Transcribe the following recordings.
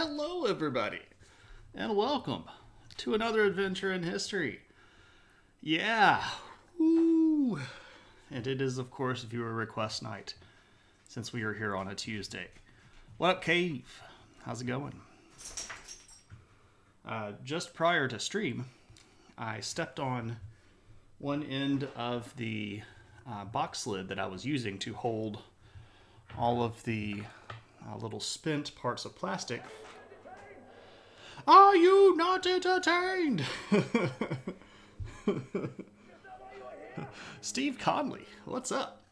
Hello, everybody, and welcome to another adventure in history. Yeah, woo! And it is, of course, viewer request night, since we are here on a Tuesday. What up, Cave? How's it going? Just prior to stream, I stepped on one end of the box lid that I was using to hold all of the little spent parts of plastic. Are you not entertained? Steve Conley, what's up?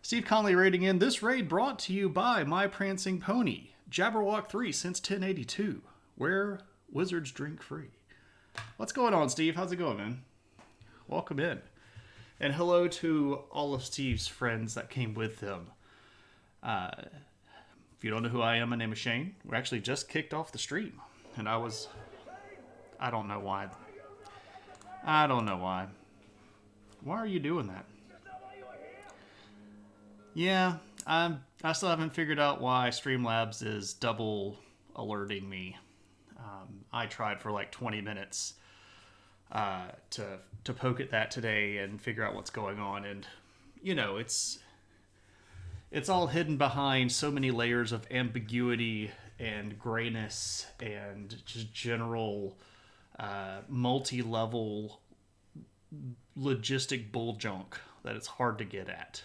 Steve Conley raiding in. This raid brought to you by My Prancing Pony, Jabberwock 3 since 1082, where wizards drink free. What's going on, Steve? How's it going, man? Welcome in. And hello to all of Steve's friends that came with him. If you don't know who I am, my name is Shane. We actually just kicked off the stream. And I don't know why. Why are you doing that? Yeah, I still haven't figured out why Streamlabs is double alerting me. I tried for like 20 minutes to poke at that today and figure out what's going on. And, you know, it's all hidden behind so many layers of ambiguity and grayness and just general multi-level logistic bull junk that it's hard to get at.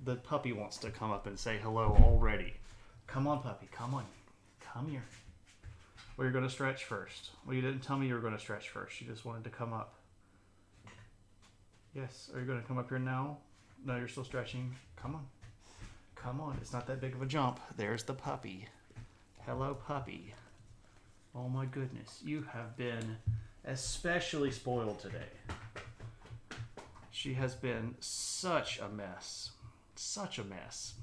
The puppy wants to come up and say hello already. Come on, puppy. Come on. Come here. Well, you're going to stretch first. Well, you didn't tell me you were going to stretch first. You just wanted to come up. Yes. Are you going to come up here now? No, you're still stretching. Come on. Come on. It's not that big of a jump. There's the puppy. Hello, puppy. Oh, my goodness. You have been especially spoiled today. She has been such a mess. Such a mess.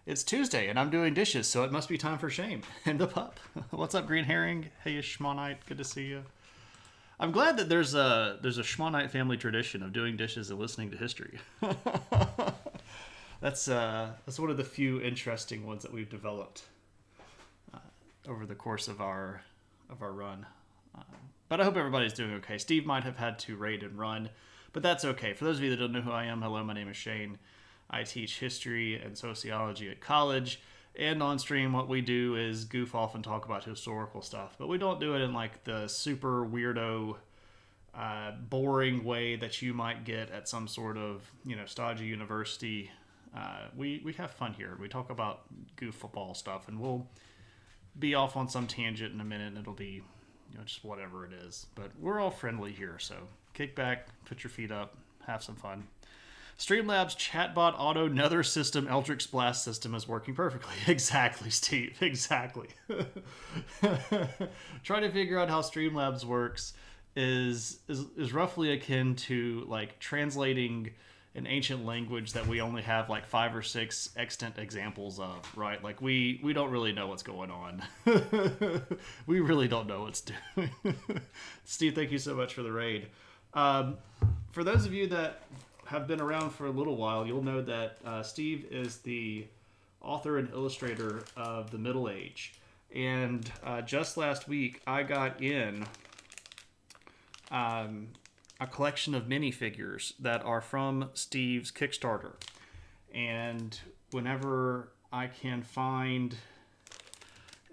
It's Tuesday, and I'm doing dishes, so it must be time for shame. And the pup. What's up, Green Herring? Hey, Schmonite. Good to see you. I'm glad that there's a Schmonite family tradition of doing dishes and listening to history. That's one of the few interesting ones that we've developed over the course of our run. But I hope everybody's doing okay. Steve might have had to raid and run, but that's okay. For those of you that don't know who I am, hello, my name is Shane. I teach history and sociology at college, and on stream what we do is goof off and talk about historical stuff. But we don't do it in like the super weirdo, boring way that you might get at some sort of, stodgy university. We have fun here. We talk about goof football stuff, and we'll be off on some tangent in a minute, and it'll be just whatever it is. But we're all friendly here, so kick back, put your feet up, have some fun. Streamlabs chatbot auto nether system Eldritch Blast system is working perfectly. Exactly, Steve. Exactly. Trying to figure out how Streamlabs works is roughly akin to like translating an ancient language that we only have like 5 or 6 extant examples of, right? Like we don't really know what's going on. We really don't know what's doing. Steve, thank you so much for the raid. For those of you that have been around for a little while, you'll know that Steve is the author and illustrator of The Middle Age. And just last week, I got in a collection of minifigures that are from Steve's Kickstarter. And whenever I can find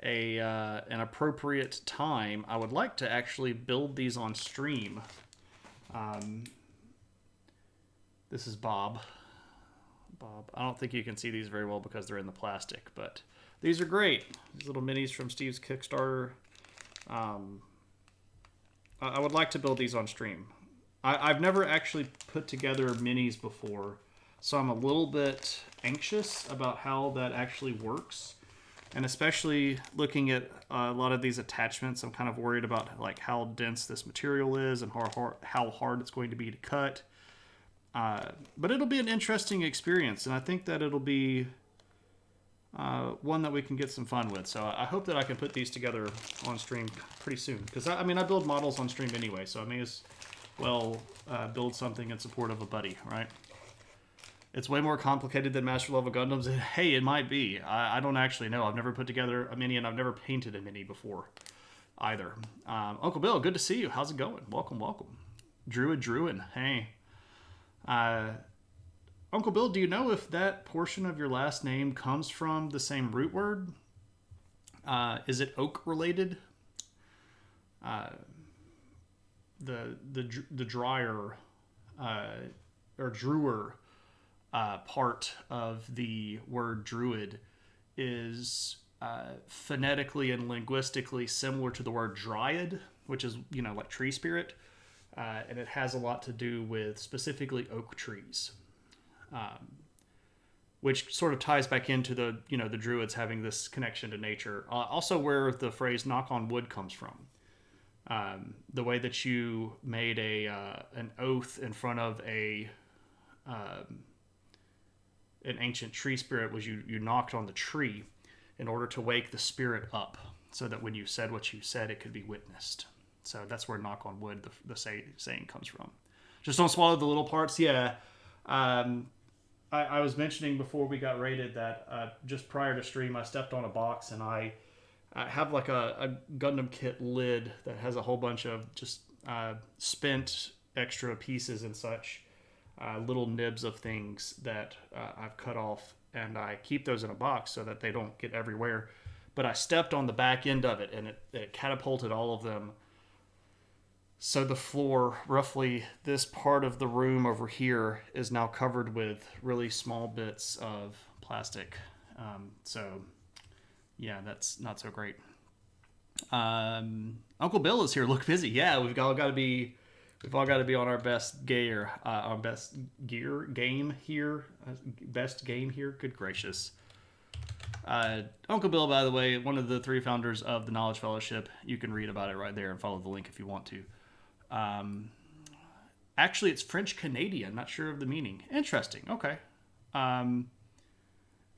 an appropriate time, I would like to actually build these on stream. This is Bob. I don't think you can see these very well because they're in the plastic, but these are great. These little minis from Steve's Kickstarter. I would like to build these on stream. I've never actually put together minis before, so I'm a little bit anxious about how that actually works. And especially looking at a lot of these attachments, I'm kind of worried about like how dense this material is and how hard it's going to be to cut. But it'll be an interesting experience, and I think that it'll be one that we can get some fun with. So I hope that I can put these together on stream pretty soon. Because, I build models on stream anyway, so I may as well build something in support of a buddy, right? It's way more complicated than Master Level Gundams. And hey, it might be. I don't actually know. I've never put together a mini, and I've never painted a mini before either. Uncle Bill, good to see you. How's it going? Welcome, welcome. Druid, hey. Uncle Bill, do you know if that portion of your last name comes from the same root word? Is it oak related? The drier or drewer part of the word druid is phonetically and linguistically similar to the word dryad, which is, like tree spirit. And it has a lot to do with specifically oak trees, which sort of ties back into the Druids having this connection to nature. Also where the phrase knock on wood comes from. The way that you made an oath in front of an ancient tree spirit was you knocked on the tree in order to wake the spirit up, so that when you said what you said, it could be witnessed. So that's where knock on wood, the saying comes from. Just don't swallow the little parts. Yeah. I was mentioning before we got raided that just prior to stream, I stepped on a box and I have like a Gundam kit lid that has a whole bunch of just spent extra pieces and such, little nibs of things that I've cut off, and I keep those in a box so that they don't get everywhere. But I stepped on the back end of it, and it catapulted all of them. So the floor, roughly this part of the room over here, is now covered with really small bits of plastic. So yeah, that's not so great. Uncle Bill is here. Look busy. Yeah, we've all got to be on our best gear, game here. Best game here. Good gracious. Uncle Bill, by the way, one of the 3 founders of the Knowledge Fellowship. You can read about it right there and follow the link if you want to. Actually, it's French Canadian. Not sure of the meaning. Interesting. Okay.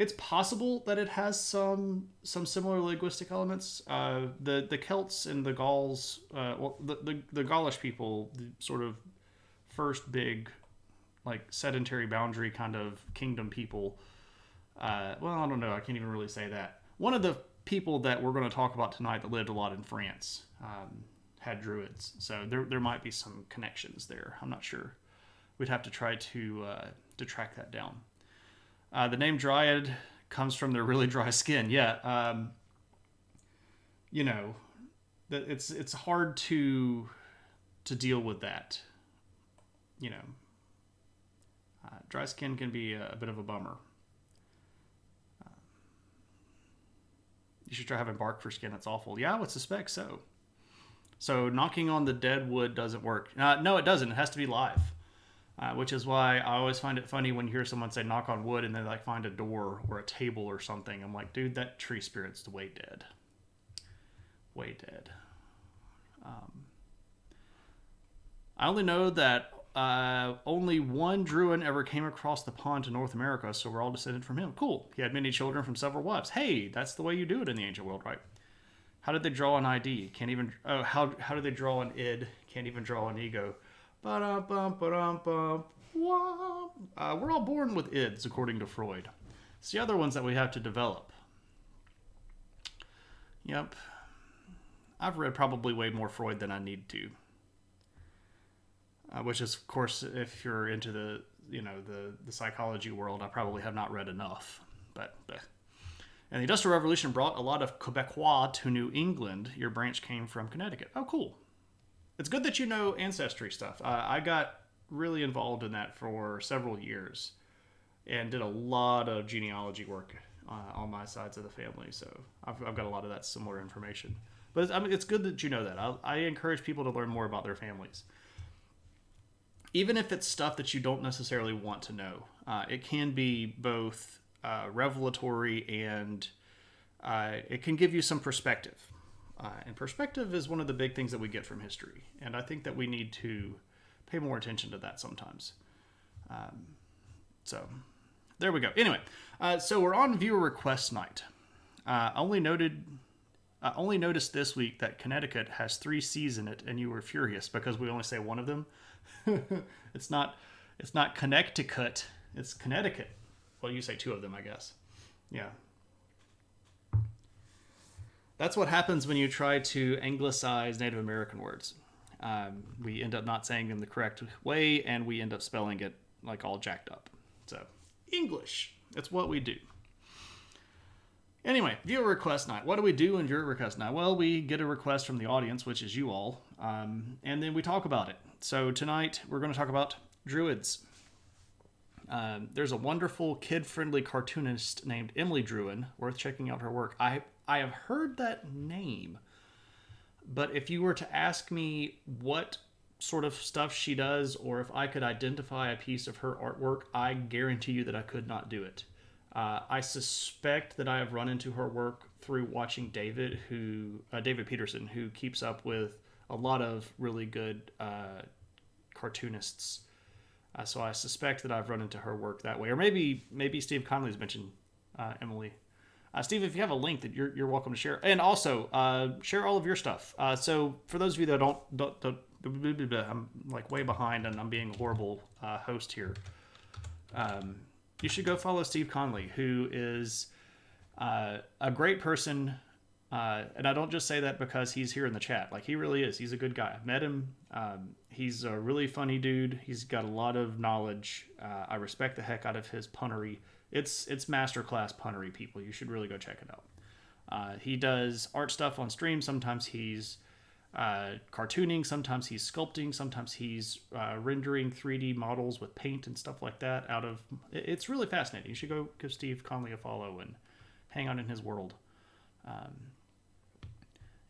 It's possible that it has some similar linguistic elements. The Celts and the Gauls, the Gaulish people, the sort of first big, like sedentary boundary kind of kingdom people. Well, I don't know. I can't even really say that. One of the people that we're going to talk about tonight that lived a lot in France had Druids, so there might be some connections there. I'm not sure. We'd have to try to track that down. The name Dryad comes from their really dry skin. Yeah, it's hard to deal with that. Dry skin can be a bit of a bummer. You should try having bark for skin. It's awful. Yeah, I would suspect so. So knocking on the dead wood doesn't work. No, it doesn't. It has to be live. Which is why I always find it funny when you hear someone say knock on wood and they like find a door or a table or something. I'm like, dude, that tree spirit's way dead. Way dead. I only know that only one Druid ever came across the pond to North America, so we're all descended from him. Cool. He had many children from several wives. Hey, that's the way you do it in the ancient world, right? How did they draw an ID? Can't even... Oh, how did they draw an id? Can't even draw an ego. Ba-dum-bum. We're all born with ids, according to Freud. It's the other ones that we have to develop. Yep. I've read probably way more Freud than I need to. Which is, of course, if you're into the psychology world, I probably have not read enough. But and the Industrial Revolution brought a lot of Quebecois to New England. Your branch came from Connecticut. Oh, cool. It's good that you know ancestry stuff. I got really involved in that for several years and did a lot of genealogy work on my sides of the family. So I've got a lot of that similar information. But it's good that you know that. I encourage people to learn more about their families. Even if it's stuff that you don't necessarily want to know. It can be both revelatory and it can give you some perspective. And perspective is one of the big things that we get from history. And I think that we need to pay more attention to that sometimes. So there we go. Anyway, so we're on viewer request night. I only noticed this week that Connecticut has 3 C's in it, and you were furious because we only say one of them. It's not Connecticut. It's Connecticut. Well, you say two of them, I guess. Yeah. That's what happens when you try to anglicize Native American words. We end up not saying them the correct way, and we end up spelling it like all jacked up. So, English. That's what we do. Anyway, viewer request night. What do we do in viewer request night? Well, we get a request from the audience, which is you all, and then we talk about it. So tonight, we're going to talk about Druids. There's a wonderful kid-friendly cartoonist named Emily Druin, worth checking out her work. I have heard that name, but if you were to ask me what sort of stuff she does, or if I could identify a piece of her artwork, I guarantee you that I could not do it. I suspect that I have run into her work through watching David Peterson, who keeps up with a lot of really good cartoonists. So I suspect that I've run into her work that way, or maybe Steve Conley's mentioned Emily. Steve, if you have a link, that you're welcome to share, and also share all of your stuff. So for those of you that don't I'm like way behind, and I'm being a horrible host here. You should go follow Steve Conley, who is a great person. And I don't just say that because he's here in the chat. Like, he really is. He's a good guy. I've met him. He's a really funny dude. He's got a lot of knowledge. I respect the heck out of his punnery. It's masterclass punnery, people. You should really go check it out. He does art stuff on stream. Sometimes he's cartooning. Sometimes he's sculpting. Sometimes he's rendering 3D models with paint and stuff like that. It's really fascinating. You should go give Steve Conley a follow and hang out in his world.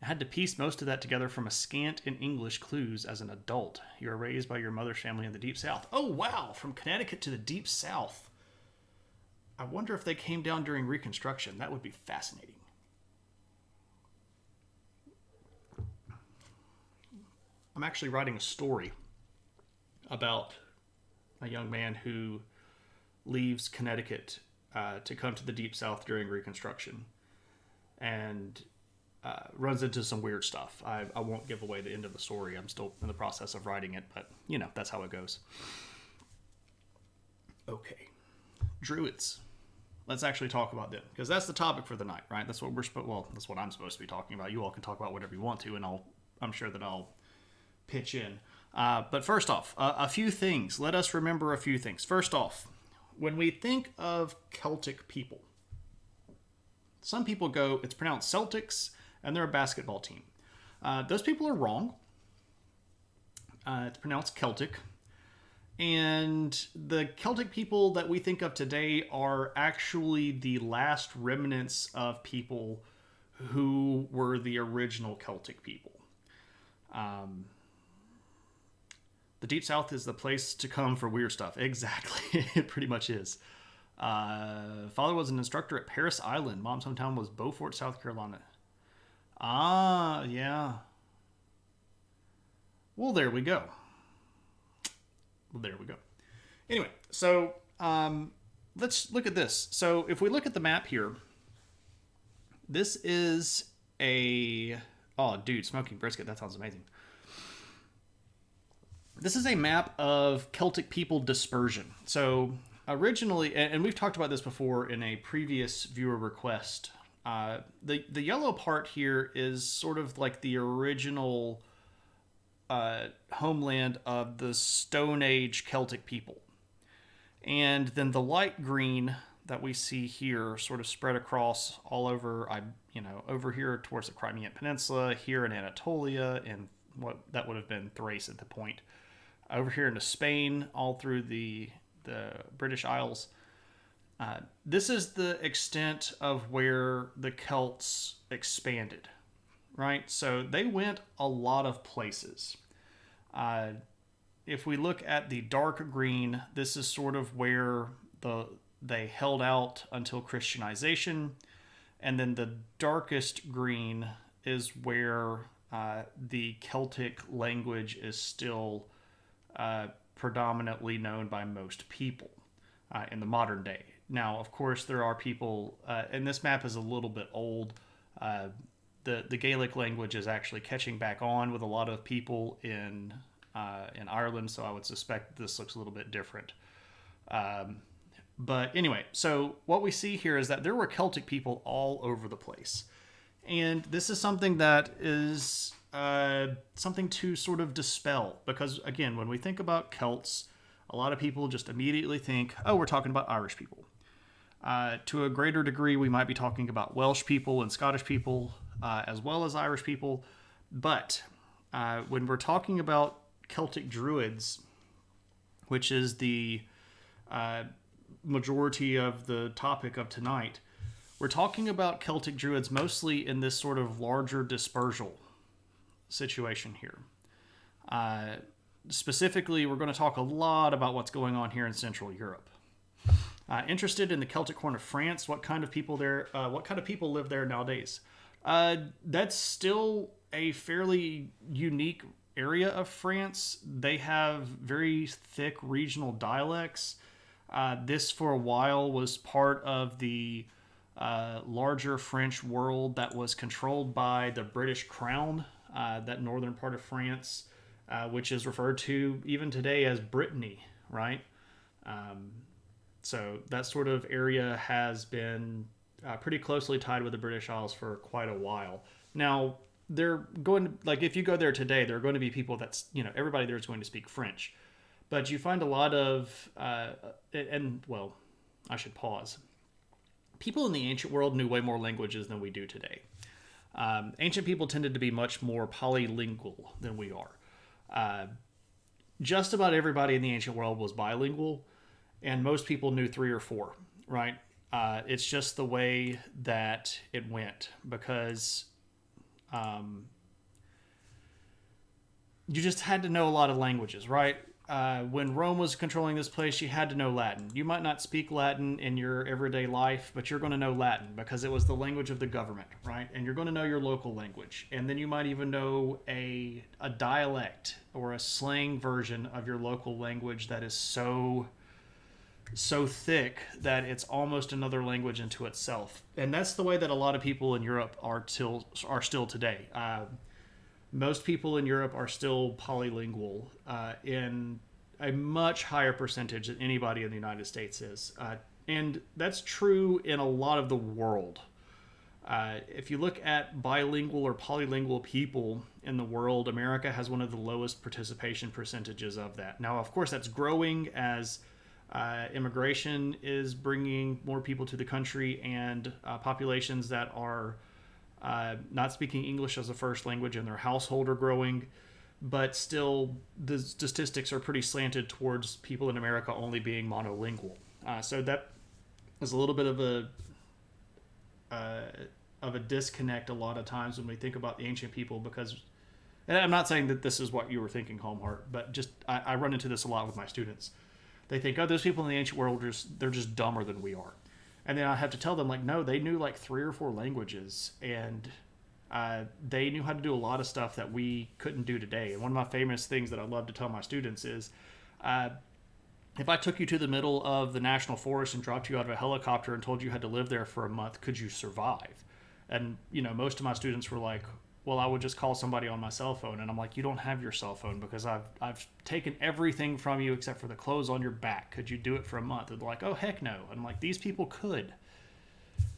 I had to piece most of that together from a scant in English clues as an adult. You were raised by your mother's family in the Deep South. Oh, wow. From Connecticut to the Deep South. I wonder if they came down during Reconstruction. That would be fascinating. I'm actually writing a story about a young man who leaves Connecticut to come to the Deep South during Reconstruction, and runs into some weird stuff. I won't give away the end of the story. I'm still in the process of writing it, but that's how it goes. Okay, Druids. Let's actually talk about them, because that's the topic for the night, right? That's what that's what I'm supposed to be talking about. You all can talk about whatever you want to, and I'm sure that I'll pitch in. But first off, a few things. Let us remember a few things. First off, when we think of Celtic people, some people go, it's pronounced Celtics, and they're a basketball team. Those people are wrong. It's pronounced Celtic. And the Celtic people that we think of today are actually the last remnants of people who were the original Celtic people. The Deep South is the place to come for weird stuff. Exactly. It pretty much is. Father was an instructor at Paris Island. Mom's hometown was Beaufort, South Carolina. Ah, yeah. Well, there we go. Anyway, so let's look at this. So if we look at the map here, this is oh, dude, smoking brisket. That sounds amazing. This is a map of Celtic people dispersion. So originally, and we've talked about this before in a previous viewer request, the yellow part here is sort of like the original homeland of the Stone Age Celtic people. And then the light green that we see here sort of spread across all over, over here towards the Crimean Peninsula, here in Anatolia, and what that would have been Thrace at the point, over here into Spain, all through the British Isles. This is the extent of where the Celts expanded, right? So they went a lot of places. If we look at the dark green, this is sort of where they held out until Christianization. And then the darkest green is where the Celtic language is still predominantly known by most people in the modern day. Now, of course, there are people, and this map is a little bit old. The Gaelic language is actually catching back on with a lot of people in Ireland, so I would suspect this looks a little bit different. But anyway, so what we see here is that there were Celtic people all over the place. And this is something that is something to sort of dispel. Because, again, when we think about Celts, a lot of people just immediately think, oh, we're talking about Irish people. To a greater degree, we might be talking about Welsh people and Scottish people, as well as Irish people. But when we're talking about Celtic Druids, which is the majority of the topic of tonight, we're talking about Celtic Druids mostly in this sort of larger dispersal situation here. Specifically, we're going to talk a lot about what's going on here in Central Europe. Interested in the Celtic Horn of France? What kind of people there? What kind of people live there nowadays? That's still a fairly unique area of France. They have very thick regional dialects. This, for a while, was part of the larger French world that was controlled by the British Crown, that northern part of France, which is referred to even today as Brittany, right? So that sort of area has been pretty closely tied with the British Isles for quite a while. Now, they're going to, like, if you go there today, there are going to be people that's, everybody there is going to speak French. But you find a lot of, well, I should pause. People in the ancient world knew way more languages than we do today. Ancient people tended to be much more polylingual than we are. Just about everybody in the ancient world was bilingual, and most people knew 3 or 4, right? It's just the way that it went, because you just had to know a lot of languages, right? When Rome was controlling this place, you had to know Latin. You might not speak Latin in your everyday life, but you're going to know Latin because it was the language of the government, right? And you're going to know your local language. And then you might even know a dialect or a slang version of your local language that is so thick that it's almost another language into itself. And that's the way that a lot of people in Europe are still today. Most people in Europe are still polylingual in a much higher percentage than anybody in the United States is. And that's true in a lot of the world. If you look at bilingual or polylingual people in the world, America has one of the lowest participation percentages of that. Now, of course, that's growing as immigration is bringing more people to the country, and populations that are not speaking English as a first language in their household are growing, but still the statistics are pretty slanted towards people in America only being monolingual. So that is a little bit of a disconnect a lot of times when we think about the ancient people, because, and I'm not saying that this is what you were thinking, Homeheart, but just I run into this a lot with my students. They think, oh, those people in the ancient world, they're just dumber than we are. And then I have to tell them, like, no, they knew like 3 or 4 languages, and they knew how to do a lot of stuff that we couldn't do today. And one of my famous things that I love to tell my students is, if I took you to the middle of the national forest and dropped you out of a helicopter and told you had to live there for a month, could you survive? And, most of my students were like, well, I would just call somebody on my cell phone. And I'm like, you don't have your cell phone because I've taken everything from you except for the clothes on your back. Could you do it for a month? And they're like, oh, heck no. And I'm like, these people could,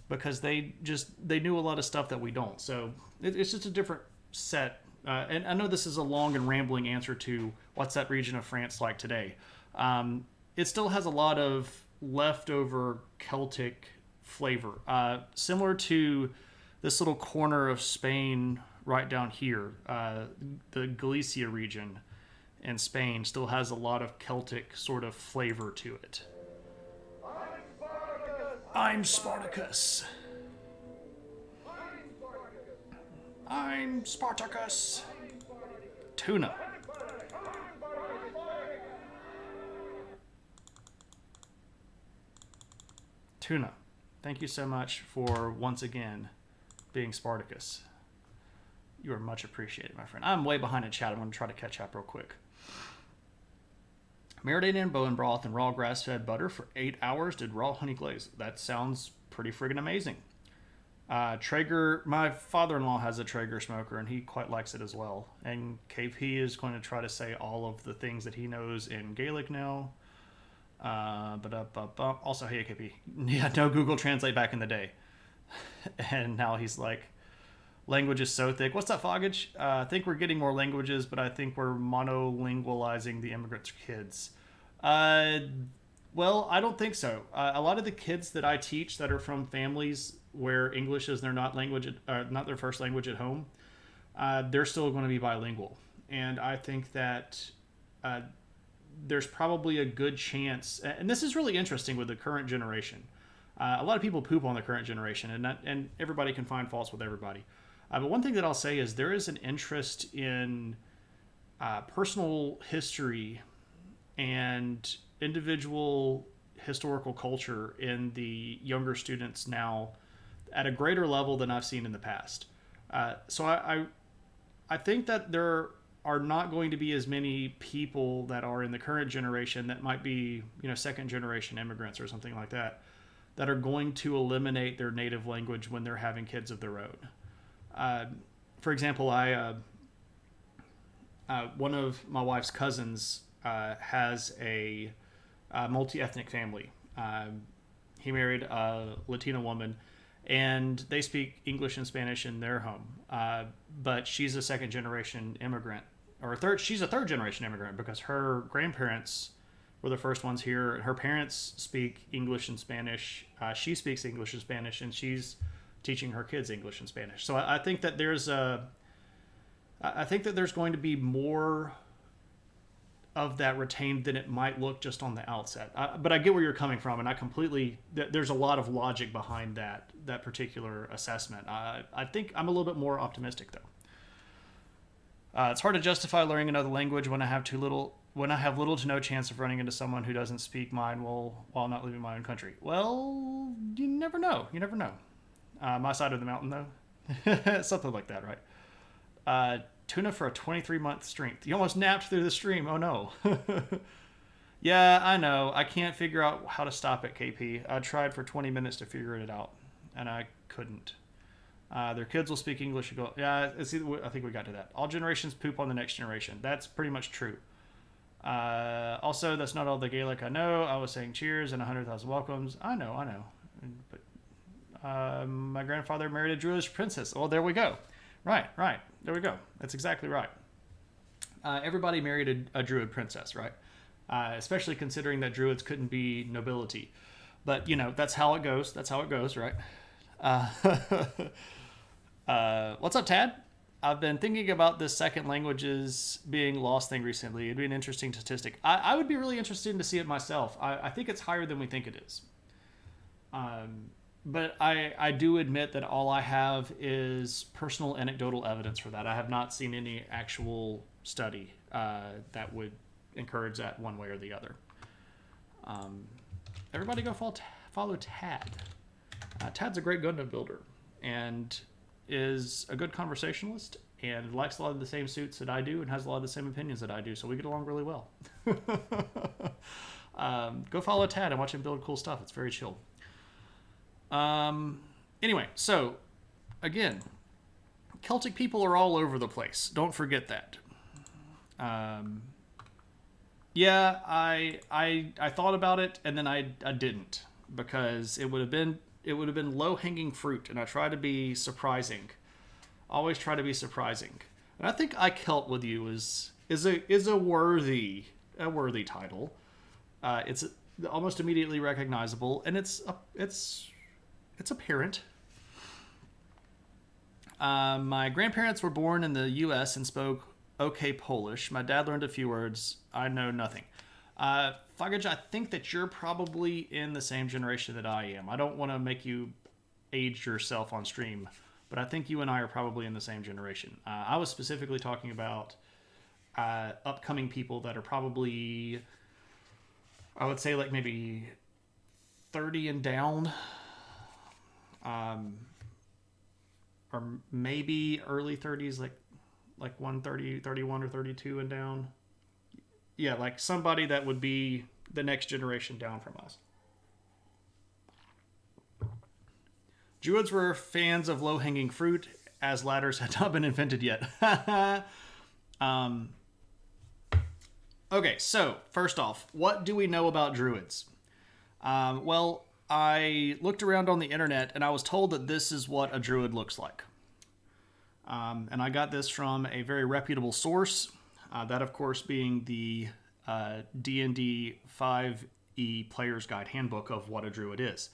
because they knew a lot of stuff that we don't. So it's just a different set. And I know this is a long and rambling answer to what's that region of France like today. It still has a lot of leftover Celtic flavor, similar to this little corner of Spain right down here. The Galicia region in Spain still has a lot of Celtic sort of flavor to it. I'm Spartacus. I'm Spartacus. Tuna. Tuna, thank you so much for once again being Spartacus. You are much appreciated, my friend. I'm way behind in chat. I'm going to try to catch up real quick. Marinated in bone broth and raw grass-fed butter for 8 hours. Did raw honey glaze. That sounds pretty friggin' amazing. Traeger, my father-in-law has a Traeger smoker, and he quite likes it as well. And KP is going to try to say all of the things that he knows in Gaelic now. Also, hey, KP. Yeah, no Google Translate back in the day. And now he's like, language is so thick. What's up, Foggage? I think we're getting more languages, but I think we're monolingualizing the immigrants' kids. Well, I don't think so. A lot of the kids that I teach that are from families where English is their not their first language at home, they're still going to be bilingual. And I think that there's probably a good chance, and this is really interesting with the current generation. A lot of people poop on the current generation, and everybody can find faults with everybody. But one thing that I'll say is there is an interest in personal history and individual historical culture in the younger students now at a greater level than I've seen in the past. So I think that there are not going to be as many people that are in the current generation that might be, second generation immigrants or something like that are going to eliminate their native language when they're having kids of their own. For example, one of my wife's cousins has a multi-ethnic family. He married a Latina woman, and they speak English and Spanish in their home. But she's a second-generation immigrant, she's a third-generation immigrant because her grandparents were the first ones here. Her parents speak English and Spanish. She speaks English and Spanish, and she's teaching her kids English and Spanish. So I think that there's going to be more of that retained than it might look just on the outset. But I get where you're coming from, and there's a lot of logic behind that particular assessment. I think I'm a little bit more optimistic though. It's hard to justify learning another language when I have little to no chance of running into someone who doesn't speak mine while not leaving my own country. Well, you never know. My side of the mountain, though. Something like that, right? Tuna for a 23-month strength. You almost napped through the stream. Oh, no. Yeah, I know. I can't figure out how to stop it, KP. I tried for 20 minutes to figure it out, and I couldn't. Their kids will speak English. Yeah, I think we got to that. All generations poop on the next generation. That's pretty much true. Also, that's not all the Gaelic I know. I was saying cheers and 100,000 welcomes. I know. But my grandfather married a Druids princess. Well, there we go. Right. There we go. That's exactly right. Everybody married a Druid princess, right? Especially considering that Druids couldn't be nobility. But, that's how it goes. Right? What's up, Tad? I've been thinking about this second languages being lost thing recently. It'd be an interesting statistic. I would be really interested to see it myself. I think it's higher than we think it is. But I do admit that all I have is personal anecdotal evidence for that. I have not seen any actual study that would encourage that one way or the other. Everybody go follow Tad. Tad's a great Gundam builder and is a good conversationalist and likes a lot of the same suits that I do and has a lot of the same opinions that I do, so we get along really well. Go follow Tad and watch him build cool stuff. It's very chill. Anyway, so again, Celtic people are all over the place. Don't forget that. Yeah, I thought about it and then I didn't, because it would have been low-hanging fruit, and I try to be surprising. Always try to be surprising. And I think I Celt with you is a worthy title. It's almost immediately recognizable, and it's apparent. My grandparents were born in the U.S. and spoke okay Polish. My dad learned a few words. I know nothing. Foggage, I think that you're probably in the same generation that I am. I don't want to make you age yourself on stream, but I think you and I are probably in the same generation. I was specifically talking about upcoming people that are probably, I would say, like maybe 30 and down, or maybe early 30s, like 130, 31 or 32 and down. Yeah, like somebody that would be the next generation down from us. Druids were fans of low-hanging fruit, as ladders had not been invented yet. Okay, so first off, what do we know about Druids? Well, I looked around on the internet and I was told that this is what a Druid looks like. And I got this from a very reputable source, that of course being the D&D 5e Player's Guide Handbook of what a Druid is.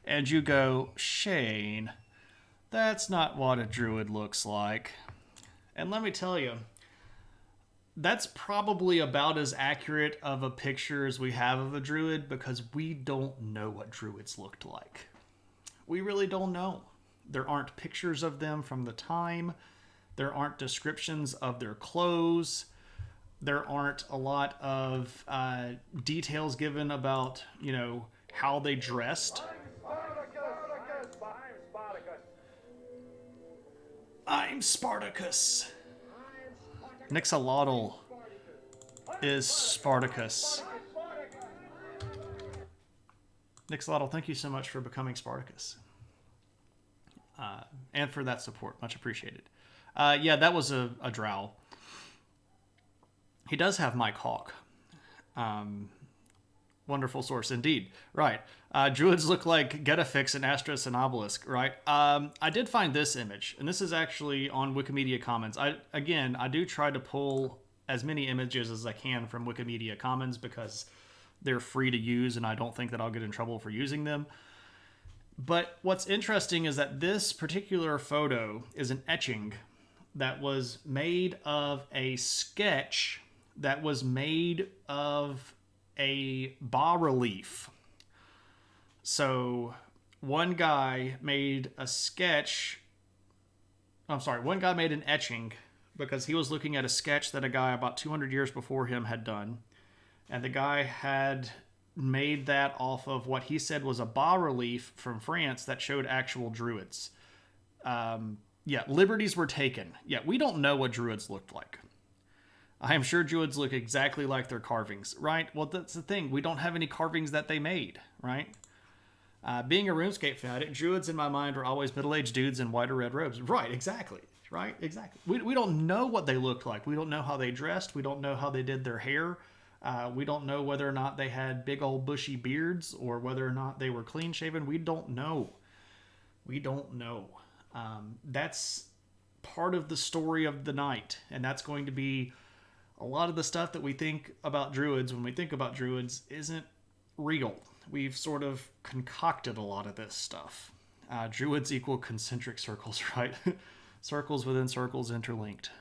And you go, Shane, that's not what a Druid looks like. And let me tell you, that's probably about as accurate of a picture as we have of a Druid, because we don't know what Druids looked like. We really don't know. There aren't pictures of them from the time. There aren't descriptions of their clothes. There aren't a lot of details given about, how they dressed. I'm Spartacus. Nixolotl is Spartacus. Nixolotl, thank you so much for becoming Spartacus. And for that support. Much appreciated. Yeah, that was a drow. He does have Mike Hawk. Wonderful source indeed. Right. Druids look like Getafix and Astros and Obelisk, right? I did find this image, and this is actually on Wikimedia Commons. I do try to pull as many images as I can from Wikimedia Commons because they're free to use, and I don't think that I'll get in trouble for using them. But what's interesting is that this particular photo is an etching that was made of a sketch that was made of a bas-relief. So one guy made an etching because he was looking at a sketch that a guy about 200 years before him had done. And the guy had made that off of what he said was a bas-relief from France that showed actual Druids. Liberties were taken. Yeah, we don't know what Druids looked like. I am sure Druids look exactly like their carvings, right? Well, that's the thing. We don't have any carvings that they made, right? Being a RuneScape fanatic, Druids in my mind are always middle-aged dudes in white or red robes. Right, exactly. Right, exactly. We don't know what they looked like. We don't know how they dressed. We don't know how they did their hair. We don't know whether or not they had big old bushy beards or whether or not they were clean-shaven. We don't know. That's part of the story of the night, and that's going to be a lot of the stuff that we think about Druids when we think about Druids isn't real. We've sort of concocted a lot of this stuff. Druids equal concentric circles, right? Circles within circles interlinked.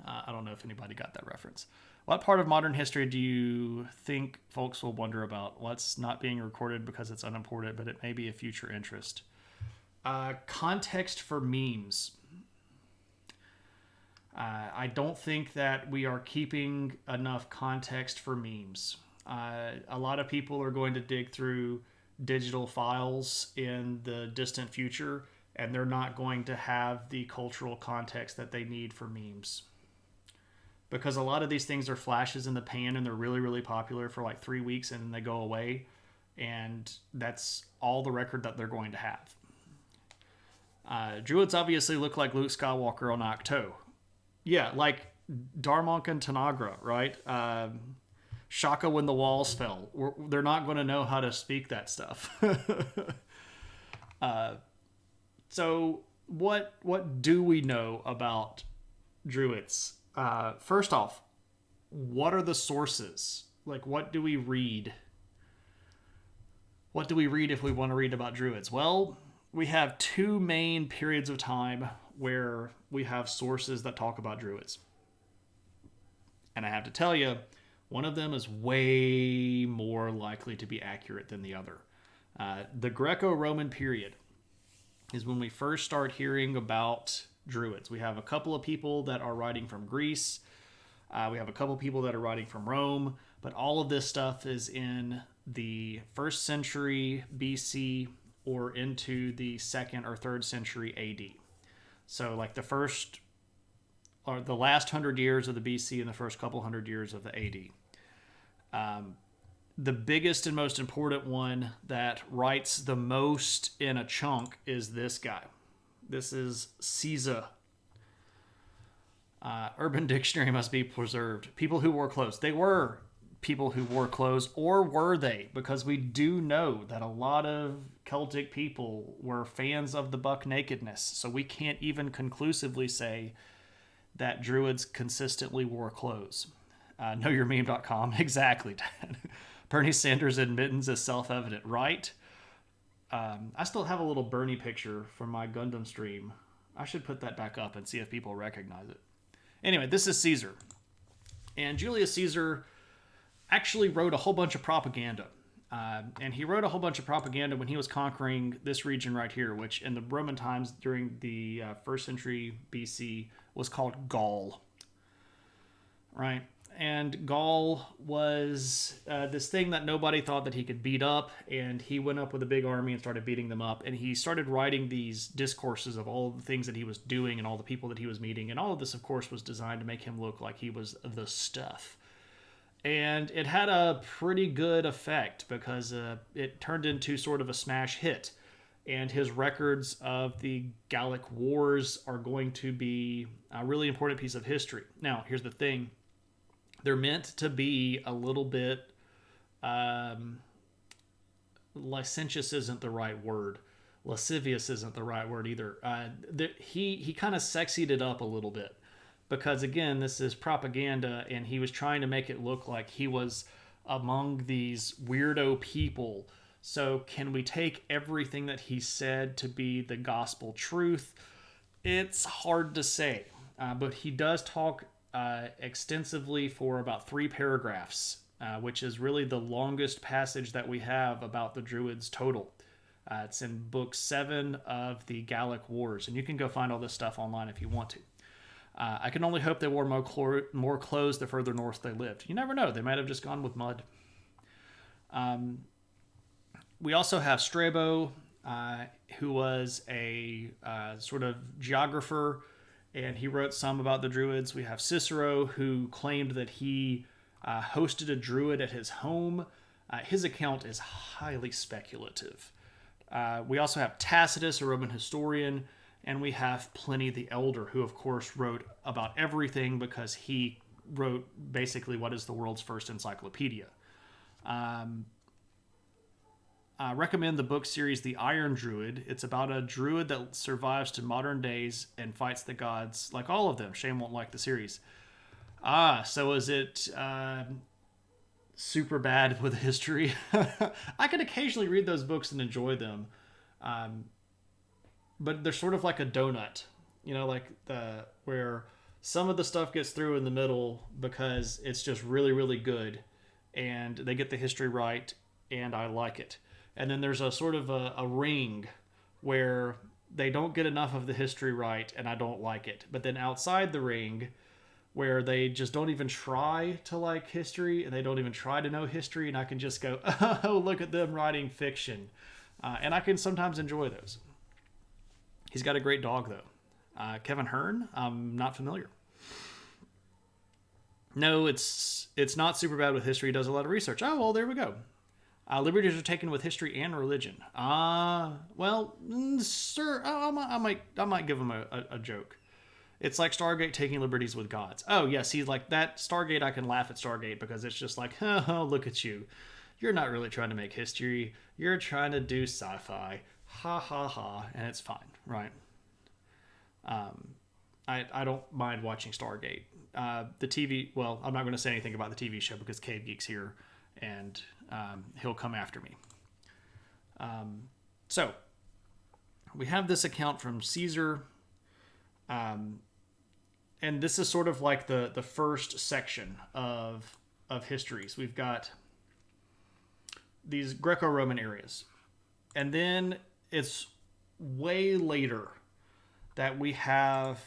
I don't know if anybody got that reference. What part of modern history do you think folks will wonder about? What's not being recorded because it's unimportant, but it may be a future interest? Context for memes. I don't think that we are keeping enough context for memes. A lot of people are going to dig through digital files in the distant future, and they're not going to have the cultural context that they need for memes. Because a lot of these things are flashes in the pan, and they're really, really popular for like 3 weeks, and then they go away, and that's all the record that they're going to have. Druids obviously look like Luke Skywalker on Ahch-To. Yeah, like Darmok and Tanagra, right? Shaka when the walls fell. They're not going to know how to speak that stuff. So what do we know about Druids? First off, what are the sources? Like, what do we read? What do we read if we want to read about Druids? Well, we have two main periods of time where we have sources that talk about Druids. And I have to tell you, one of them is way more likely to be accurate than the other. The Greco-Roman period is when we first start hearing about Druids. We have a couple of people that are writing from Greece. We have a couple of people that are writing from Rome. But all of this stuff is in the 1st century BC or into the 2nd or 3rd century AD. So like the first or the last 100 years of the BC and the first couple hundred years of the AD. The biggest and most important one that writes the most in a chunk is this guy. This is Caesar. Urban Dictionary must be preserved. People who wore clothes. They were people who wore clothes, or were they? Because we do know that a lot of Celtic people were fans of the buck nakedness. So we can't even conclusively say that Druids consistently wore clothes. KnowYourMeme.com. Exactly, Dad. Bernie Sanders' admittance is self-evident, right? I still have a little Bernie picture from my Gundam stream. I should put that back up and see if people recognize it. Anyway, this is Caesar. And Julius Caesar actually wrote a whole bunch of propaganda. And he wrote a whole bunch of propaganda when he was conquering this region right here, which in the Roman times during the 1st century BC was called Gaul. Right? And Gaul was this thing that nobody thought that he could beat up, and he went up with a big army and started beating them up, and he started writing these discourses of all the things that he was doing and all the people that he was meeting, and all of this, of course, was designed to make him look like he was the stuff. And it had a pretty good effect because it turned into sort of a smash hit, and his records of the Gallic Wars are going to be a really important piece of history. Now, here's the thing. They're meant to be a little bit licentious isn't the right word. Lascivious isn't the right word either. He kind of sexied it up a little bit because, again, this is propaganda, and he was trying to make it look like he was among these weirdo people. So can we take everything that he said to be the gospel truth? It's hard to say, but he does talk extensively for about 3 paragraphs, which is really the longest passage that we have about the Druids total. It's in book 7 of the Gallic Wars, and you can go find all this stuff online if you want to. I can only hope they wore more clothes the further north they lived. You never know. They might have just gone with mud. We also have Strabo, who was a sort of geographer, and he wrote some about the Druids. We have Cicero, who claimed that he hosted a Druid at his home. His account is highly speculative. We also have Tacitus, a Roman historian, and we have Pliny the Elder, who, of course, wrote about everything because he wrote basically what is the world's first encyclopedia. I recommend the book series The Iron Druid. It's about a druid that survives to modern days and fights the gods, like all of them. Shane won't like the series. So is it super bad with history? I can occasionally read those books and enjoy them. But they're sort of like a donut, like where some of the stuff gets through in the middle because it's just really, really good, and they get the history right, and I like it. And then there's a sort of a ring where they don't get enough of the history right, and I don't like it. But then outside the ring, where they just don't even try to like history, and they don't even try to know history, and I can just go, oh, look at them writing fiction. And I can sometimes enjoy those. He's got a great dog, though. Kevin Hearn, I'm not familiar. No, it's not super bad with history. He does a lot of research. Oh, well, there we go. Liberties are taken with history and religion. Sir, I might give him a joke. It's like Stargate taking liberties with gods. Oh, yes, he's like that. Stargate, I can laugh at Stargate because it's just like, oh, look at you. You're not really trying to make history. You're trying to do sci-fi. Ha, ha, ha. And it's fine, right? I don't mind watching Stargate. The TV, well, I'm not going to say anything about the TV show because Cave Geek's here, and he'll come after me. So, we have this account from Caesar, and this is sort of like the first section of histories. We've got these Greco-Roman areas, and then it's way later that we have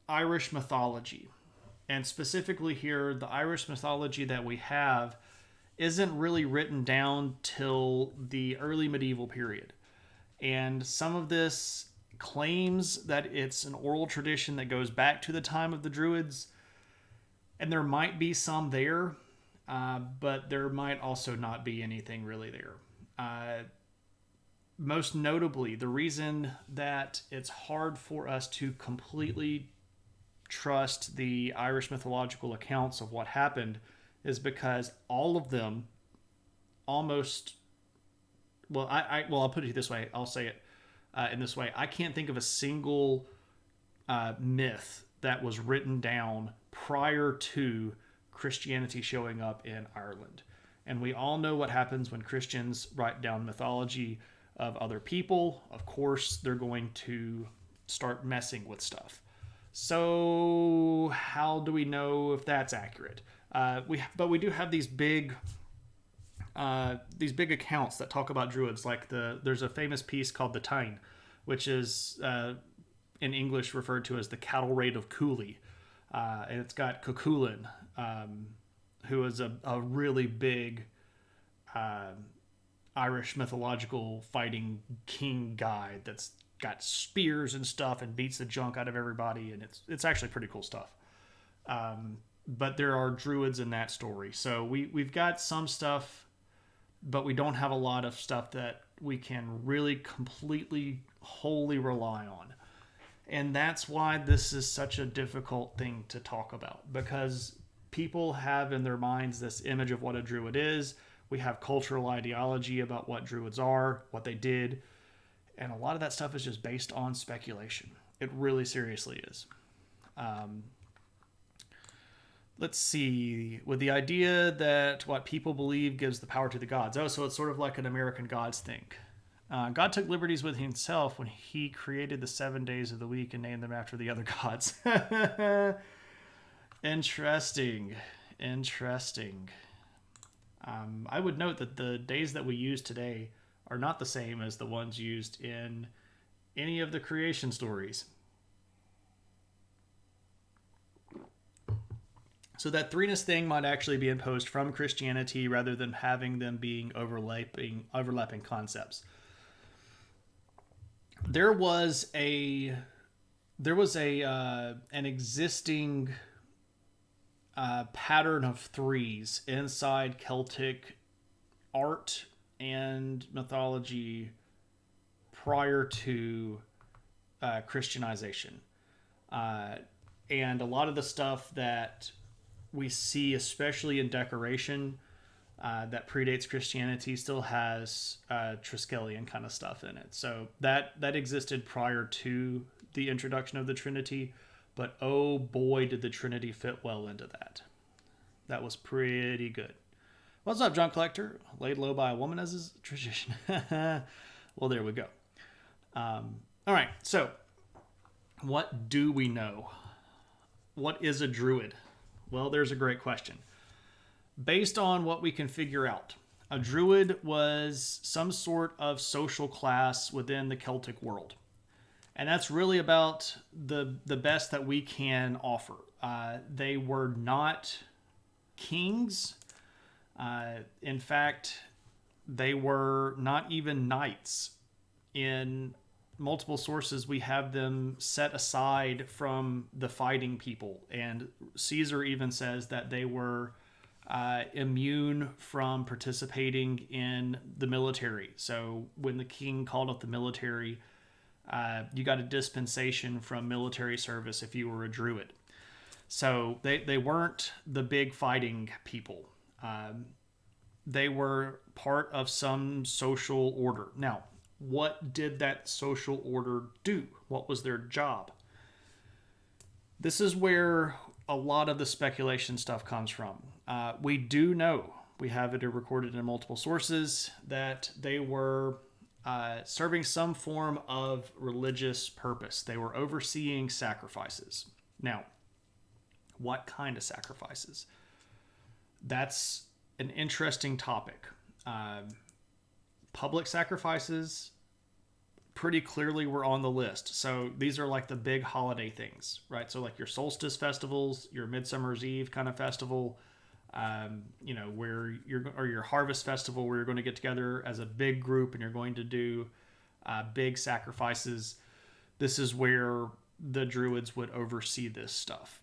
Irish mythology. And specifically here, the Irish mythology that we have isn't really written down till the early medieval period. And some of this claims that it's an oral tradition that goes back to the time of the Druids. And there might be some there, but there might also not be anything really there. Most notably, the reason that it's hard for us to completely trust the Irish mythological accounts of what happened is because all of them almost, I'll put it this way. I'll say it in this way. I can't think of a single myth that was written down prior to Christianity showing up in Ireland. And we all know what happens when Christians write down mythology of other people. Of course, they're going to start messing with stuff. So how do we know if that's accurate? But we do have these big accounts that talk about Druids. Like there's a famous piece called the Tyne, which is in English referred to as the Cattle Raid of Cooley, and it's got Cuchulainn, who is a really big Irish mythological fighting king guy that's got spears and stuff and beats the junk out of everybody, and it's actually pretty cool stuff. But there are Druids in that story, so we've got some stuff, but we don't have a lot of stuff that we can really completely wholly rely on. And that's why this is such a difficult thing to talk about, because people have in their minds this image of what a Druid is. We have cultural ideology about what Druids are, what they did, and a lot of that stuff is just based on speculation. It really seriously is. Let's see. With the idea that what people believe gives the power to the gods. Oh, so it's sort of like an American gods thing. God took liberties with himself when he created the 7 days of the week and named them after the other gods. Interesting. I would note that the days that we use today are not the same as the ones used in any of the creation stories. So that threeness thing might actually be imposed from Christianity rather than having them being overlapping concepts. There was an existing pattern of threes inside Celtic art and mythology prior to Christianization. And a lot of the stuff that we see, especially in decoration, that predates Christianity, still has Triskelion kind of stuff in it. So that existed prior to the introduction of the Trinity, but oh boy, did the Trinity fit well into that. That was pretty good. What's up, John Collector? Laid low by a woman as is tradition. Well, there we go. All right, so what do we know? What is a Druid? Well, there's a great question. Based on what we can figure out, a Druid was some sort of social class within the Celtic world. And that's really about the best that we can offer. They were not kings. In fact, they were not even knights. In multiple sources, we have them set aside from the fighting people. And Caesar even says that they were immune from participating in the military. So when the king called up the military, you got a dispensation from military service if you were a Druid. So they weren't the big fighting people. They were part of some social order. Now, what did that social order do? What was their job? This is where a lot of the speculation stuff comes from. We do know, we have it recorded in multiple sources, that they were serving some form of religious purpose. They were overseeing sacrifices. Now, what kind of sacrifices? That's an interesting topic. Public sacrifices pretty clearly were on the list. So these are like the big holiday things, right? So like your solstice festivals, your Midsummer's Eve kind of festival, where your harvest festival, where you're going to get together as a big group and you're going to do big sacrifices. This is where the Druids would oversee this stuff.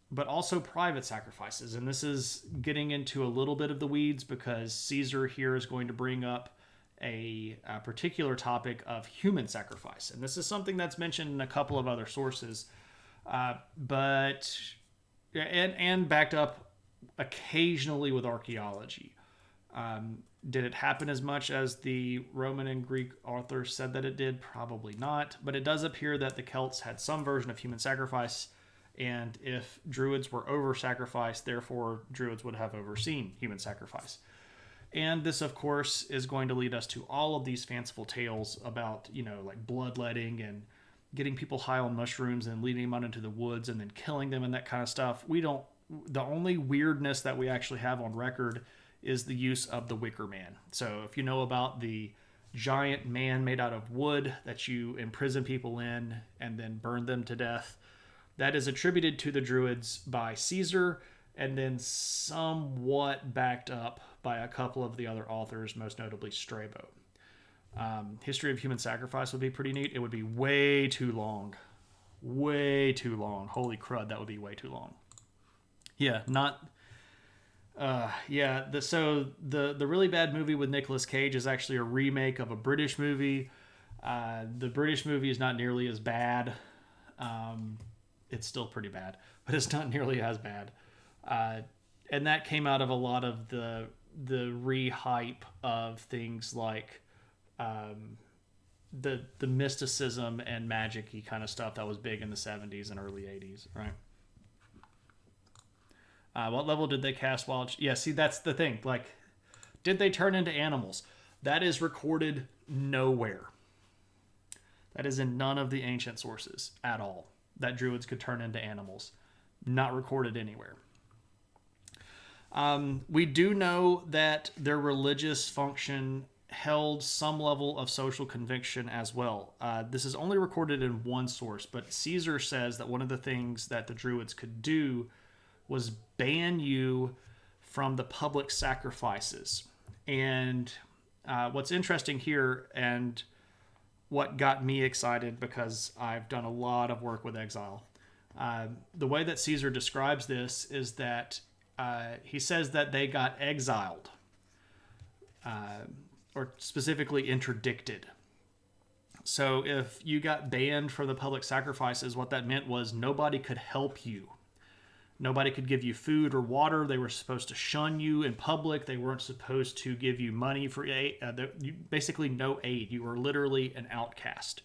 But also private sacrifices. And this is getting into a little bit of the weeds because Caesar here is going to bring up a particular topic of human sacrifice. And this is something that's mentioned in a couple of other sources. But and backed up occasionally with archaeology. Did it happen as much as the Roman and Greek authors said that it did? Probably not. But it does appear that the Celts had some version of human sacrifice, and if Druids were over-sacrificed, therefore Druids would have overseen human sacrifice. And this, of course, is going to lead us to all of these fanciful tales about, like bloodletting and getting people high on mushrooms and leading them out into the woods and then killing them and that kind of stuff. The only weirdness that we actually have on record is the use of the wicker man. So if you know about the giant man made out of wood that you imprison people in and then burn them to death, that is attributed to the Druids by Caesar and then somewhat backed up by a couple of the other authors, most notably Strabo. History of human sacrifice would be pretty neat. It would be way too long. Way too long. Holy crud, that would be way too long. Yeah, not... So the really bad movie with Nicolas Cage is actually a remake of a British movie. The British movie is not nearly as bad. It's still pretty bad, but it's not nearly as bad. And that came out of a lot of the re-hype of things like the mysticism and magic-y kind of stuff that was big in the 70s and early 80s, right? What level did they cast wild? Yeah, see, that's the thing. Like, did they turn into animals? That is recorded nowhere. That is in none of the ancient sources at all, that Druids could turn into animals. Not recorded anywhere. We do know that their religious function held some level of social conviction as well. This is only recorded in one source, but Caesar says that one of the things that the Druids could do was ban you from the public sacrifices. And what's interesting here, and what got me excited because I've done a lot of work with exile, the way that Caesar describes this is that he says that they got exiled, or specifically interdicted. So if you got banned from the public sacrifices, what that meant was nobody could help you. Nobody could give you food or water. They were supposed to shun you in public. They weren't supposed to give you money for aid. Basically no aid. You were literally an outcast.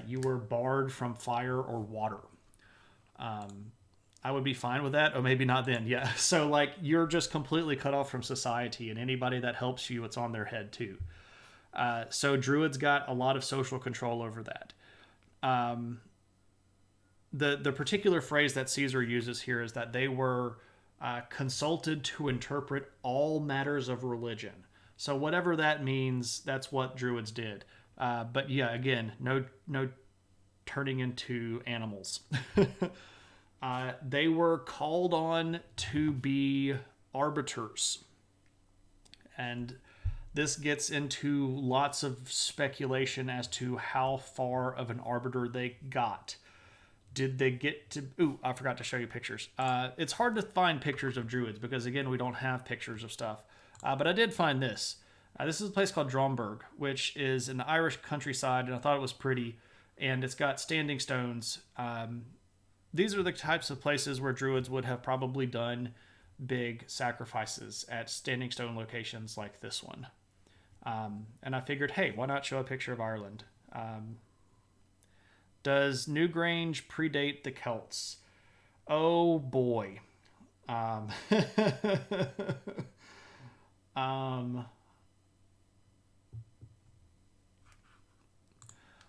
You were barred from fire or water. I would be fine with that. Or maybe not then. Yeah. So like you're just completely cut off from society, and anybody that helps you, it's on their head too. So Druids got a lot of social control over that. The particular phrase that Caesar uses here is that they were consulted to interpret all matters of religion. So whatever that means, that's what Druids did. But yeah, again, no turning into animals. They were called on to be arbiters. And this gets into lots of speculation as to how far of an arbiter they got. Did they get to... Ooh, I forgot to show you pictures. It's hard to find pictures of Druids because, again, we don't have pictures of stuff. But I did find this. This is a place called Dromberg, which is in the Irish countryside, and I thought it was pretty. And it's got standing stones. These are the types of places where Druids would have probably done big sacrifices at standing stone locations like this one. And I figured, hey, why not show a picture of Ireland? Does Newgrange predate the Celts? Oh boy.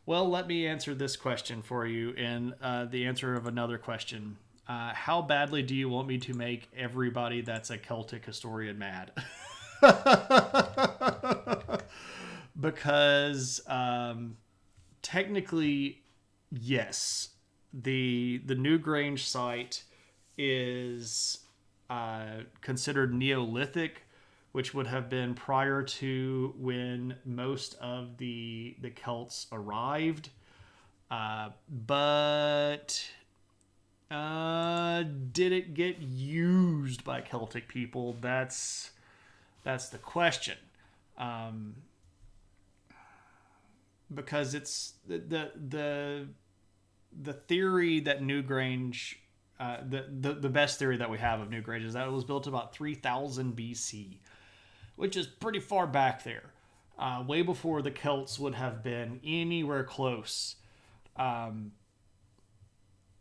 Well, let me answer this question for you in the answer of another question. How badly do you want me to make everybody that's a Celtic historian mad? Because technically, yes, the Newgrange site is considered Neolithic, which would have been prior to when most of the Celts arrived. But did it get used by Celtic people? That's the question. Because it's the the theory that Newgrange, the best theory that we have of Newgrange is that it was built about 3000 BC, which is pretty far back there, way before the Celts would have been anywhere close.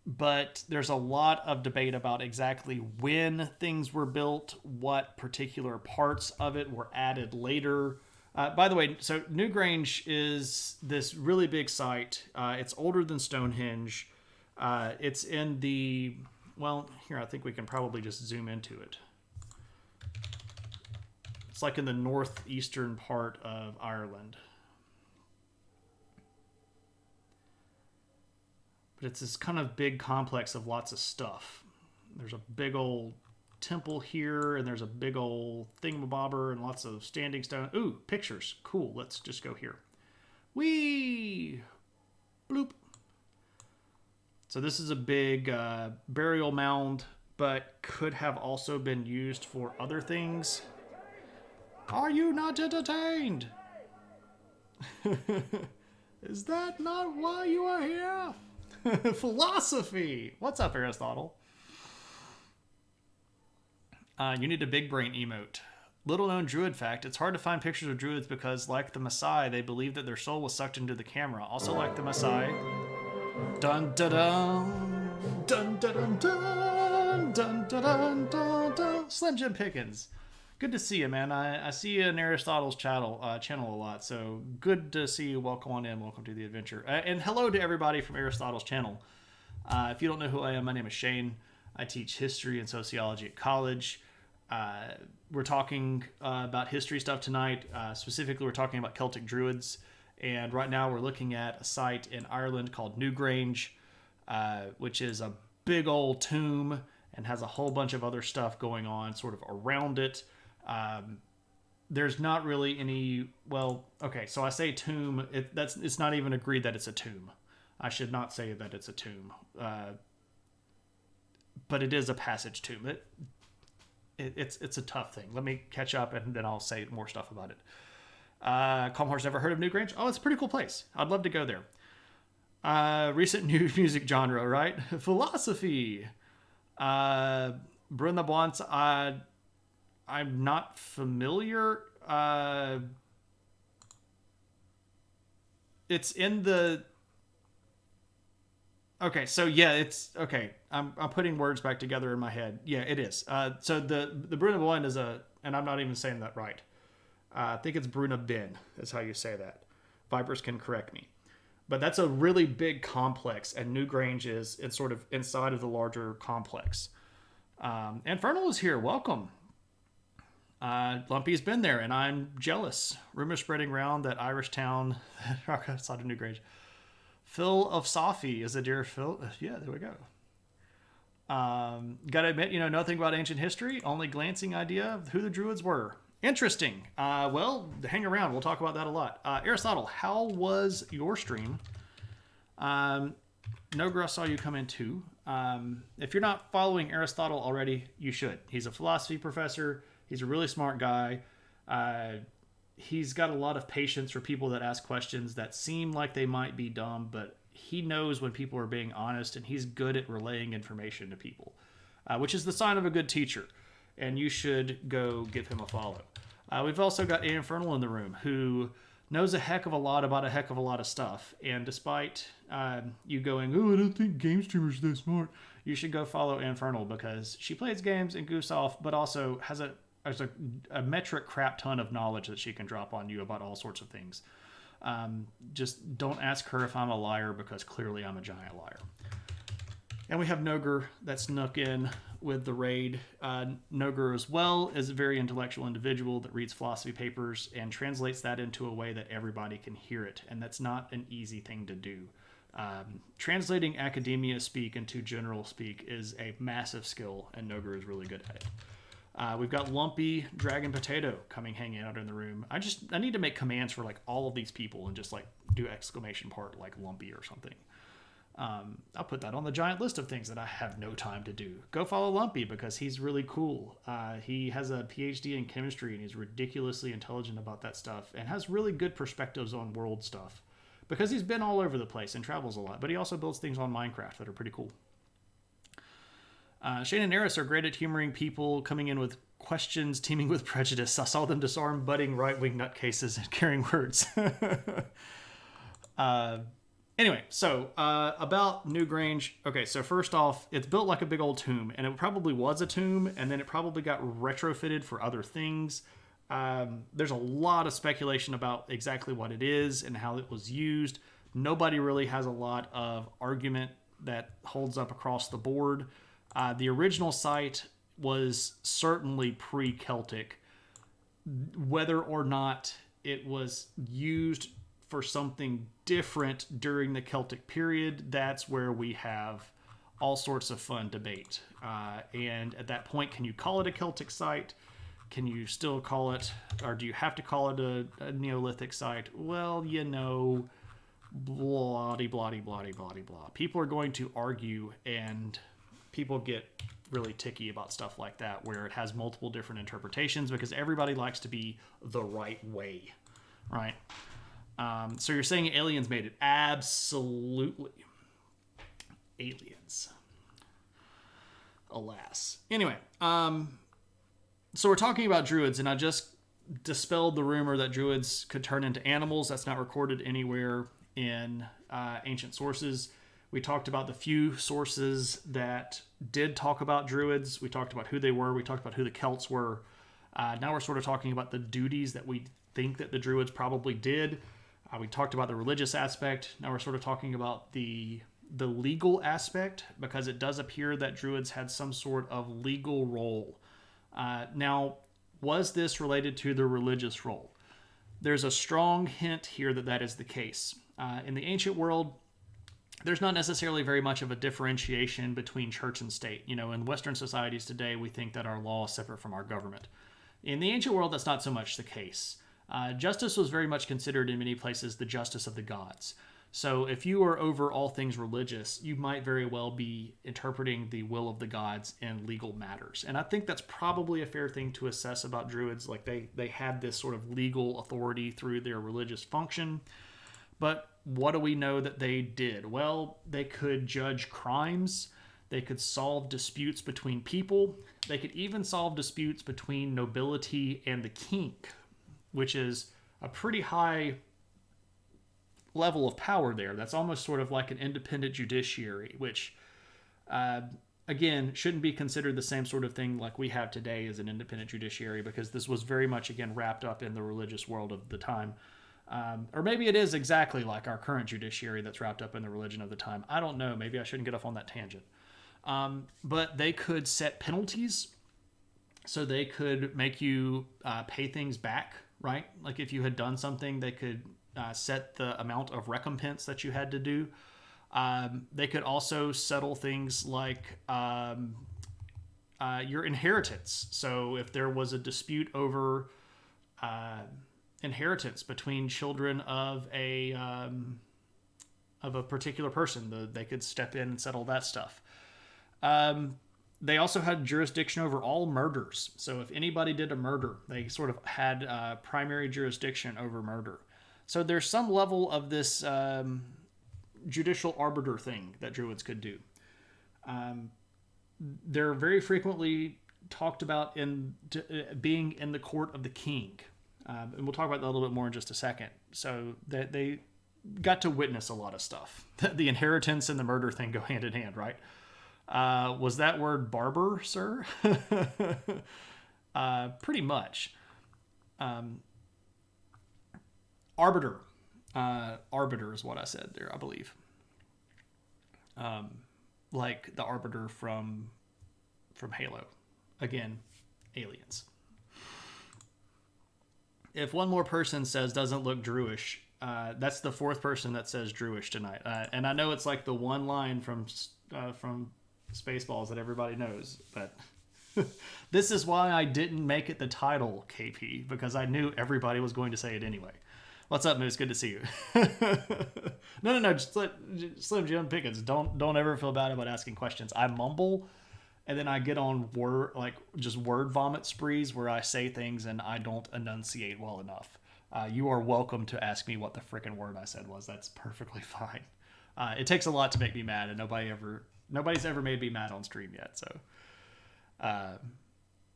But there's a lot of debate about exactly when things were built, what particular parts of it were added later. By the way, so Newgrange is this really big site. It's older than Stonehenge. It's in the, well, here, I think we can probably just zoom into it. It's like in the northeastern part of Ireland. But it's this kind of big complex of lots of stuff. There's a big old temple here, and there's a big old thingamabobber and lots of standing stone. Ooh, pictures. Cool. Let's just go here. Whee! Bloop. So this is a big burial mound, but could have also been used for other things. Are you not entertained? Is that not why you are here? Philosophy. What's up, Aristotle? You need a big brain emote. Little known Druid fact, it's hard to find pictures of Druids because, like the Maasai, they believe that their soul was sucked into the camera. Also, like the Maasai... Dun dun dun! Dun dun dun dun! Dun dun dun dun dun! Slim Jim Pickens. Good to see you, man. I see you in Aristotle's channel a lot, so good to see you. Welcome on in. Welcome to the adventure. And hello to everybody from Aristotle's channel. If you don't know who I am, my name is Shane. I teach history and sociology at college. We're talking about history stuff tonight. Specifically, we're talking about Celtic Druids. And right now we're looking at a site in Ireland called Newgrange, which is a big old tomb and has a whole bunch of other stuff going on sort of around it. There's not really any, well, okay, so I say tomb, it's not even agreed that it's a tomb. I should not say that it's a tomb. But it is a passage tomb. It's a tough thing. Let me catch up and then I'll say more stuff about it. Calm Horse, ever heard of Newgrange? Oh, it's a pretty cool place. I'd love to go there. Recent new music genre, right? Philosophy. Bruna Blunt, I'm not familiar. It's in the... Okay, so yeah, it's... Okay, I'm putting words back together in my head. Yeah, it is. So the Bruna Blunt is a... And I'm not even saying that right. I think it's Bruna Bin, is how you say that. Vipers can correct me. But that's a really big complex, and Newgrange is it's sort of inside of the larger complex. Infernal is here. Welcome. Lumpy's been there, and I'm jealous. Rumors spreading around that Irish town outside of Newgrange. Phil of Safi is a dear Phil. Yeah, there we go. Gotta admit, nothing about ancient history. Only glancing idea of who the Druids were. Interesting. Well, hang around. We'll talk about that a lot. Aristotle, how was your stream? Nogra, I saw you come in too. If you're not following Aristotle already, you should. He's a philosophy professor. He's a really smart guy. He's got a lot of patience for people that ask questions that seem like they might be dumb, but he knows when people are being honest, and he's good at relaying information to people, which is the sign of a good teacher. And you should go give him a follow. We've also got Infernal in the room, who knows a heck of a lot about a heck of a lot of stuff. And despite you going, oh, I don't think game streamers are that smart, you should go follow Infernal because she plays games and goofs off, but also has a metric crap ton of knowledge that she can drop on you about all sorts of things. Just don't ask her if I'm a liar, because clearly I'm a giant liar. And we have Nogur that snuck in with the raid. Nogur as well is a very intellectual individual that reads philosophy papers and translates that into a way that everybody can hear it. And that's not an easy thing to do. Translating academia speak into general speak is a massive skill, and Nogur is really good at it. We've got Lumpy Dragon Potato hanging out in the room. I need to make commands for like all of these people and just like do exclamation part like Lumpy or something. I'll put that on the giant list of things that I have no time to do. Go follow Lumpy because he's really cool. He has a PhD in chemistry and he's ridiculously intelligent about that stuff and has really good perspectives on world stuff. because he's been all over the place and travels a lot. But he also builds things on Minecraft that are pretty cool. Shane and Eris are great at humoring people coming in with questions teeming with prejudice. I saw them disarm budding right-wing nutcases and carrying words. Anyway, so about Newgrange. Okay, so first off, it's built like a big old tomb, and it probably was a tomb, and then it probably got retrofitted for other things. There's a lot of speculation about exactly what it is and how it was used. Nobody really has a lot of argument that holds up across the board. The original site was certainly pre-Celtic. Whether or not it was used for something different during the Celtic period, that's where we have all sorts of fun debate. And at that point, can you call it a Celtic site? Can you still call it, or do you have to call it a Neolithic site? Well, you know, blah, blah, blah, blah, blah, blah. People are going to argue, and people get really ticky about stuff like that, where it has multiple different interpretations, because everybody likes to be the right way, right? So you're saying aliens made it? Absolutely. Aliens. Alas. Anyway, so we're talking about druids, and I just dispelled the rumor that druids could turn into animals. That's not recorded anywhere in ancient sources. We talked about the few sources that did talk about druids. We talked about who they were. We talked about who the Celts were. Now we're sort of talking about the duties that we think that the druids probably did. We talked about the religious aspect. Now we're sort of talking about the legal aspect, because it does appear that druids had some sort of legal role. Now, was this related to the religious role? There's a strong hint here that that is the case. In the ancient world, there's not necessarily very much of a differentiation between church and state. You know, in Western societies today, we think that our law is separate from our government. In the ancient world, that's not so much the case. Justice was very much considered in many places the justice of the gods. So if you are over all things religious, you might very well be interpreting the will of the gods in legal matters. And I think that's probably a fair thing to assess about druids. Like they had this sort of legal authority through their religious function. But what do we know that they did? Well, they could judge crimes. They could solve disputes between people. They could even solve disputes between nobility and the king, which is a pretty high level of power there. That's almost sort of like an independent judiciary, which, again, shouldn't be considered the same sort of thing like we have today as an independent judiciary, because this was very much, again, wrapped up in the religious world of the time. Or maybe it is exactly like our current judiciary that's wrapped up in the religion of the time. I don't know. Maybe I shouldn't get off on that tangent. But they could set penalties. So they could make you pay things back, right? Like if you had done something, they could set the amount of recompense that you had to do. They could also settle things like your inheritance. So if there was a dispute over inheritance between children of a particular person, they could step in and settle that stuff. They also had jurisdiction over all murders. So if anybody did a murder, they sort of had primary jurisdiction over murder. So there's some level of this judicial arbiter thing that druids could do. They're very frequently talked about being in the court of the king. And we'll talk about that a little bit more in just a second. So they got to witness a lot of stuff. The inheritance and the murder thing go hand in hand, right? Was that word barber, sir? Pretty much. Arbiter. Arbiter is what I said there, I believe. Like the arbiter from Halo. Again, aliens. If one more person says doesn't look Druish, that's the fourth person that says Druish tonight. And I know it's like the one line from Spaceballs that everybody knows, but this is why I didn't make it the title, KP, because I knew everybody was going to say it anyway. What's up, Moose? Good to see you. No. Just Slim Jim Pickens. Don't ever feel bad about asking questions. I mumble, and then I get on word vomit sprees where I say things and I don't enunciate well enough. you are welcome to ask me what the frickin' word I said was. That's perfectly fine. It takes a lot to make me mad, and nobody's ever made me mad on stream yet. So,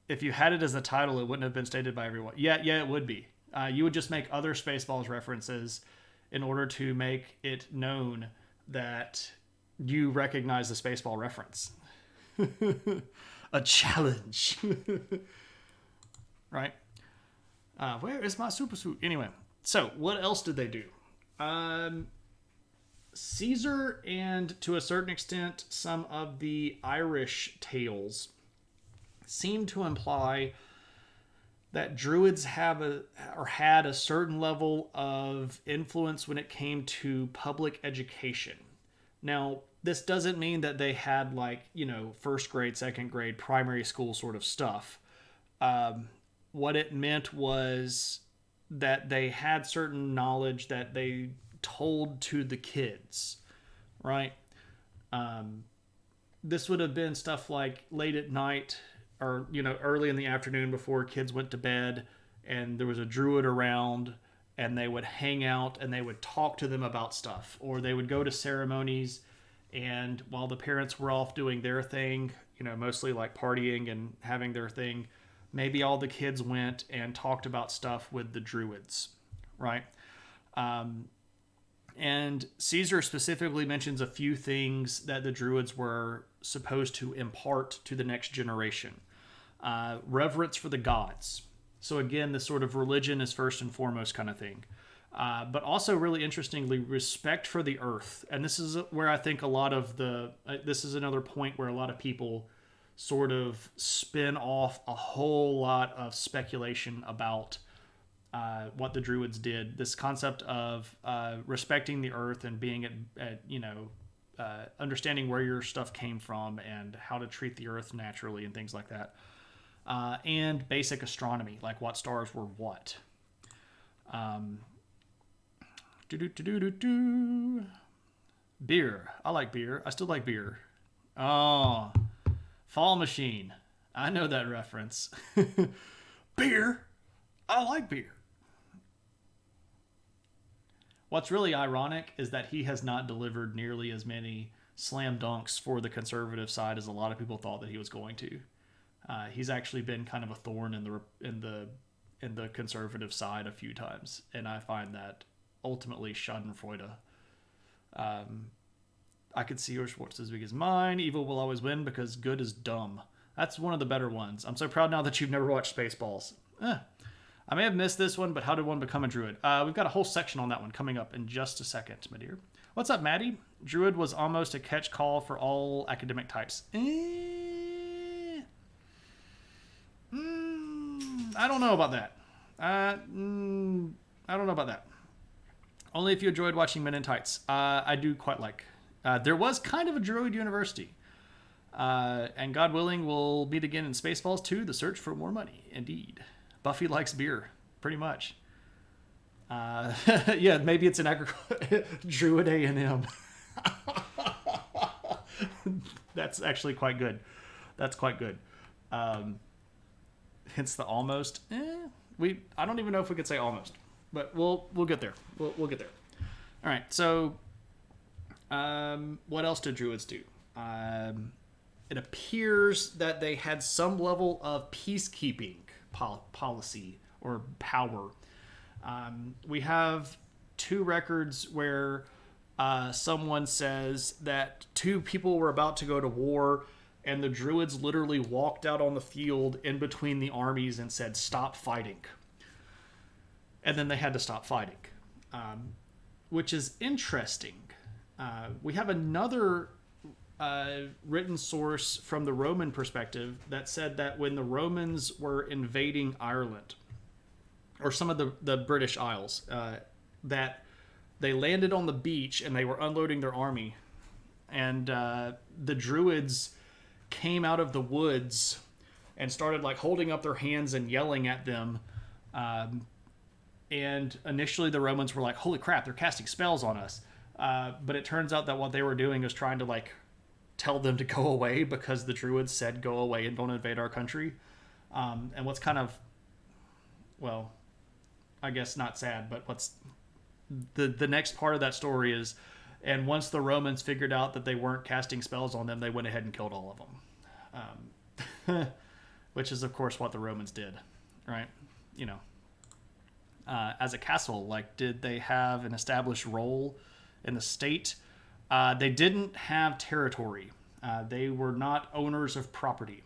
if you had it as a title, it wouldn't have been stated by everyone. Yeah, it would be. You would just make other Spaceballs references in order to make it known that you recognize the Spaceball reference. A challenge. Right? Where is my super suit? Anyway, so what else did they do? Caesar and, to a certain extent, some of the Irish tales seem to imply that Druids had a certain level of influence when it came to public education. Now, this doesn't mean that they had, like, first grade, second grade, primary school sort of stuff. What it meant was that they had certain knowledge that they told to the kids, right? This would have been stuff like late at night or, early in the afternoon before kids went to bed, and there was a druid around, and they would hang out and they would talk to them about stuff, or they would go to ceremonies, and while the parents were off doing their thing, mostly like partying and having their thing, maybe all the kids went and talked about stuff with the druids, right? And Caesar specifically mentions a few things that the druids were supposed to impart to the next generation. Reverence for the gods. So again, this sort of religion is first and foremost kind of thing. But also, really interestingly, respect for the earth. And this is where I think a lot of this is another point where a lot of people sort of spin off a whole lot of speculation about what the Druids did. This concept of respecting the earth and being understanding where your stuff came from and how to treat the earth naturally and things like that. And basic astronomy, like what stars were what. Beer. I like beer. I still like beer. Oh, Fall Machine. I know that reference. Beer. I like beer. What's really ironic is that he has not delivered nearly as many slam dunks for the conservative side as a lot of people thought that he was going to. He's actually been kind of a thorn in the conservative side a few times, and I find that ultimately Schadenfreude. I could see yours Schwartz as big as mine. Evil will always win because good is dumb. That's one of the better ones. I'm so proud now that you've never watched Spaceballs. I may have missed this one, but how did one become a druid? We've got a whole section on that one coming up in just a second, my dear. What's up, Maddie? Druid was almost a catch call for all academic types. I don't know about that. I don't know about that. Only if you enjoyed watching Men in Tights. I do quite like. There was kind of a Druid university. And God willing, we'll meet again in Spaceballs 2, The Search for More Money. Indeed. Buffy likes beer, pretty much. Yeah, maybe it's an Druid A&M. That's actually quite good. That's quite good. Hence the almost. I don't even know if we could say almost, but we'll get there. We'll get there. All right. So, what else did Druids do? It appears that they had some level of peacekeeping policy or power. We have two records where someone says that two people were about to go to war, and the Druids literally walked out on the field in between the armies and said, "Stop fighting." And then they had to stop fighting, which is interesting. We have another written source from the Roman perspective that said that when the Romans were invading Ireland, or some of the British Isles, that they landed on the beach and they were unloading their army, and the Druids came out of the woods and started like holding up their hands and yelling at them. And initially the Romans were like, "Holy crap, they're casting spells on us." But it turns out that what they were doing was trying to like tell them to go away because the Druids said, "Go away and don't invade our country." And what's kind of, well, I guess not sad, but what's the next part of that story is, and once the Romans figured out that they weren't casting spells on them, they went ahead and killed all of them, which is of course what the Romans did, right? You know, as a castle, like, did they have an established role in the state? They didn't have territory. They were not owners of property.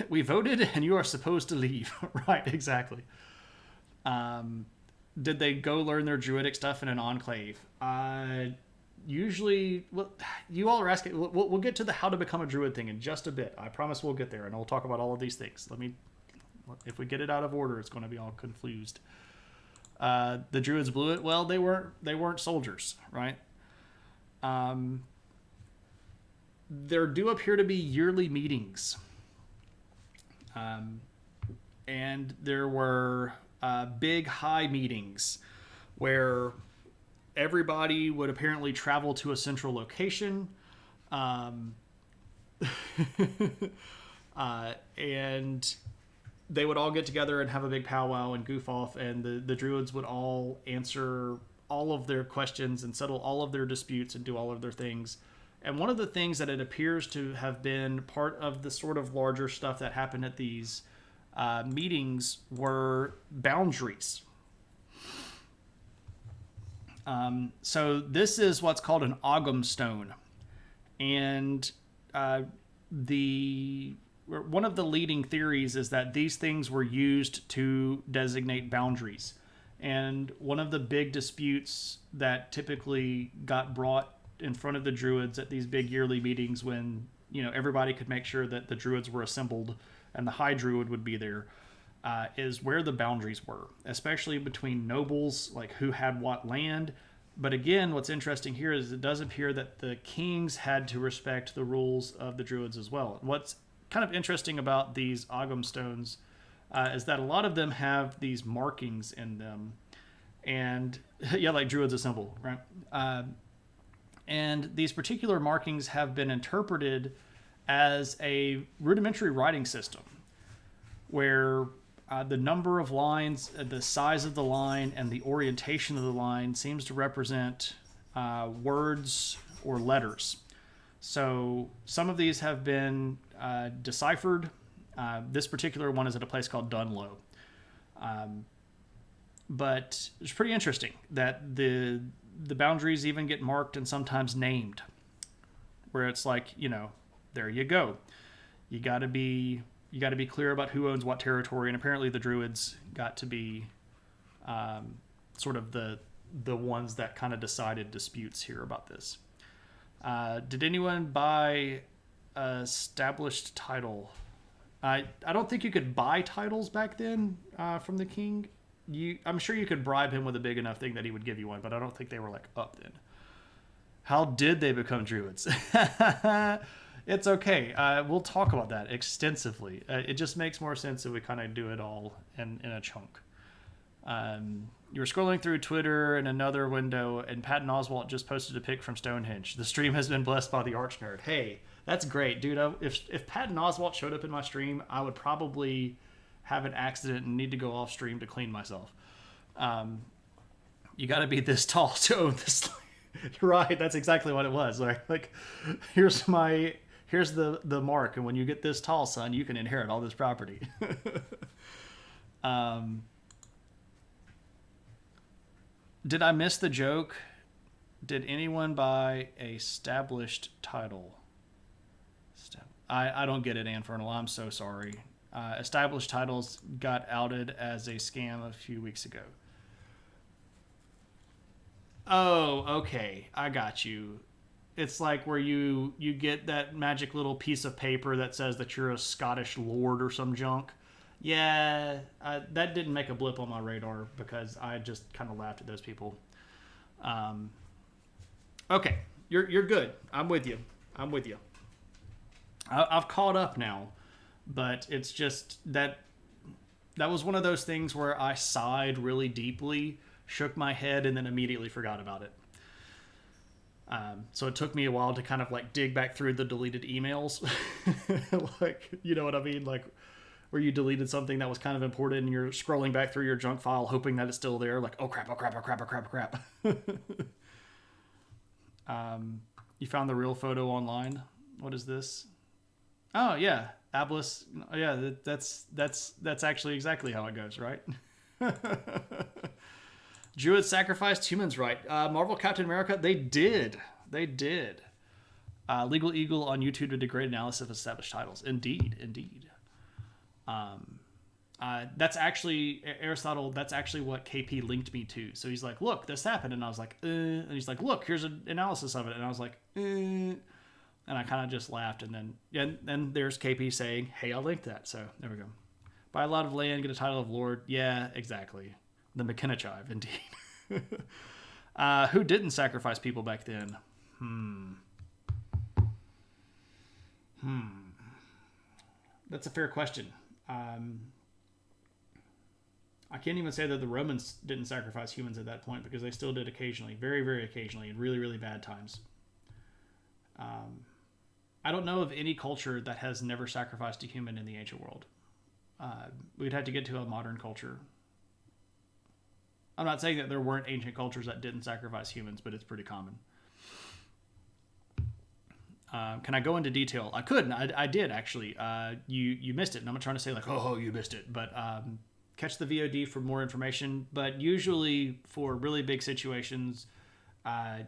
We voted and you are supposed to leave. Right, exactly. Did they go learn their druidic stuff in an enclave? Usually, well, you all are asking. We'll get to the how to become a druid thing in just a bit. I promise we'll get there, and we'll talk about all of these things. If we get it out of order, it's going to be all confused. The druids blew it. Well, they weren't soldiers, right? There do appear to be yearly meetings, and there were big high meetings where everybody would apparently travel to a central location, and they would all get together and have a big powwow and goof off, and the druids would all answer all of their questions and settle all of their disputes and do all of their things. And one of the things that it appears to have been part of the sort of larger stuff that happened at these meetings were boundaries. So this is what's called an Ogham stone. And one of the leading theories is that these things were used to designate boundaries. And one of the big disputes that typically got brought in front of the druids at these big yearly meetings, when, you know, everybody could make sure that the druids were assembled and the high druid would be there, is where the boundaries were, especially between nobles, like who had what land. But again, what's interesting here is it does appear that the kings had to respect the rules of the druids as well. What's kind of interesting about these Ogham stones is that a lot of them have these markings in them, and yeah, like druids assemble, right? And these particular markings have been interpreted as a rudimentary writing system, where the number of lines, the size of the line, and the orientation of the line seems to represent words or letters. So some of these have been deciphered. This particular one is at a place called Dunlow. But it's pretty interesting that the boundaries even get marked and sometimes named, where it's like, you know, there you go. You got to be clear about who owns what territory, and apparently the druids got to be sort of the ones that kind of decided disputes here about this. Did anyone buy a established title? I don't think you could buy titles back then from the king. I'm sure you could bribe him with a big enough thing that he would give you one, but I don't think they were like up then. How did they become druids? It's okay. We'll talk about that extensively. It just makes more sense if we kind of do it all in a chunk. You were scrolling through Twitter in another window, and Patton Oswalt just posted a pic from Stonehenge. The stream has been blessed by the Arch Nerd. Hey, that's great, dude. If Patton Oswalt showed up in my stream, I would probably have an accident and need to go off stream to clean myself. You got to be this tall to own this. You're right. That's exactly what it was. Like here's the mark, and when you get this tall, son, you can inherit all this property. Did I miss the joke? Did anyone buy a established title? I don't get it, Infernal. I'm so sorry. Established titles got outed as a scam a few weeks ago. Oh, okay. I got you. It's like where you get that magic little piece of paper that says that you're a Scottish lord or some junk. Yeah, that didn't make a blip on my radar because I just kind of laughed at those people. Okay, you're good. I'm with you. I've caught up now, but it's just that was one of those things where I sighed really deeply, shook my head, and then immediately forgot about it. So it took me a while to kind of like dig back through the deleted emails. Like, you know what I mean? Like, where you deleted something that was kind of important and you're scrolling back through your junk file hoping that it's still there, like, oh crap, oh crap, oh crap, oh crap, oh crap. You found the real photo online. What is this? Oh yeah, Ablis. Yeah, that's actually exactly how it goes, right? Druids sacrificed humans, right? Marvel Captain America, they did. Legal Eagle on YouTube to degrade analysis of established titles. Indeed. That's actually, Aristotle, that's actually what KP linked me to. So he's like, look, this happened. And I was like, and he's like, look, here's an analysis of it. And I was like, And I kind of just laughed. And then there's KP saying, hey, I'll link that. So there we go. Buy a lot of land, get a title of Lord. Yeah, exactly. The McKenna Chive, indeed. Who didn't sacrifice people back then? That's a fair question. I can't even say that the Romans didn't sacrifice humans at that point, because they still did occasionally, very, very occasionally, in really, really bad times. I don't know of any culture that has never sacrificed a human in the ancient world. We'd have to get to a modern culture. I'm not saying that there weren't ancient cultures that didn't sacrifice humans, but it's pretty common. Can I go into detail? I could, and I did actually. You missed it, and I'm not trying to say like, oh, you missed it, but catch the VOD for more information. But usually for really big situations,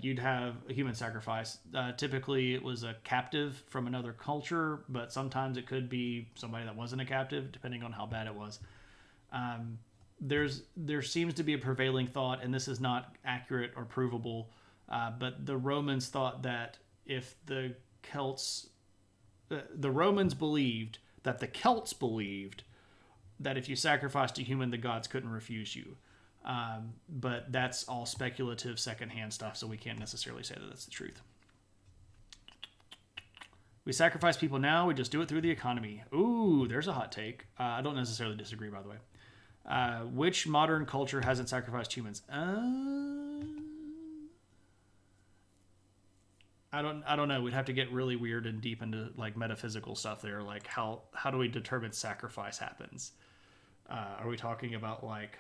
you'd have a human sacrifice. Typically, it was a captive from another culture, but sometimes it could be somebody that wasn't a captive, depending on how bad it was. There seems to be a prevailing thought, and this is not accurate or provable, but the Romans thought that if the Romans believed that the Celts believed that if you sacrificed a human, the gods couldn't refuse you. But that's all speculative, secondhand stuff, so we can't necessarily say that that's the truth. We sacrifice people now, we just do it through the economy. Ooh, there's a hot take. I don't necessarily disagree, by the way. Which modern culture hasn't sacrificed humans? I don't know. We'd have to get really weird and deep into like metaphysical stuff there. Like how do we determine sacrifice happens? Are we talking about like,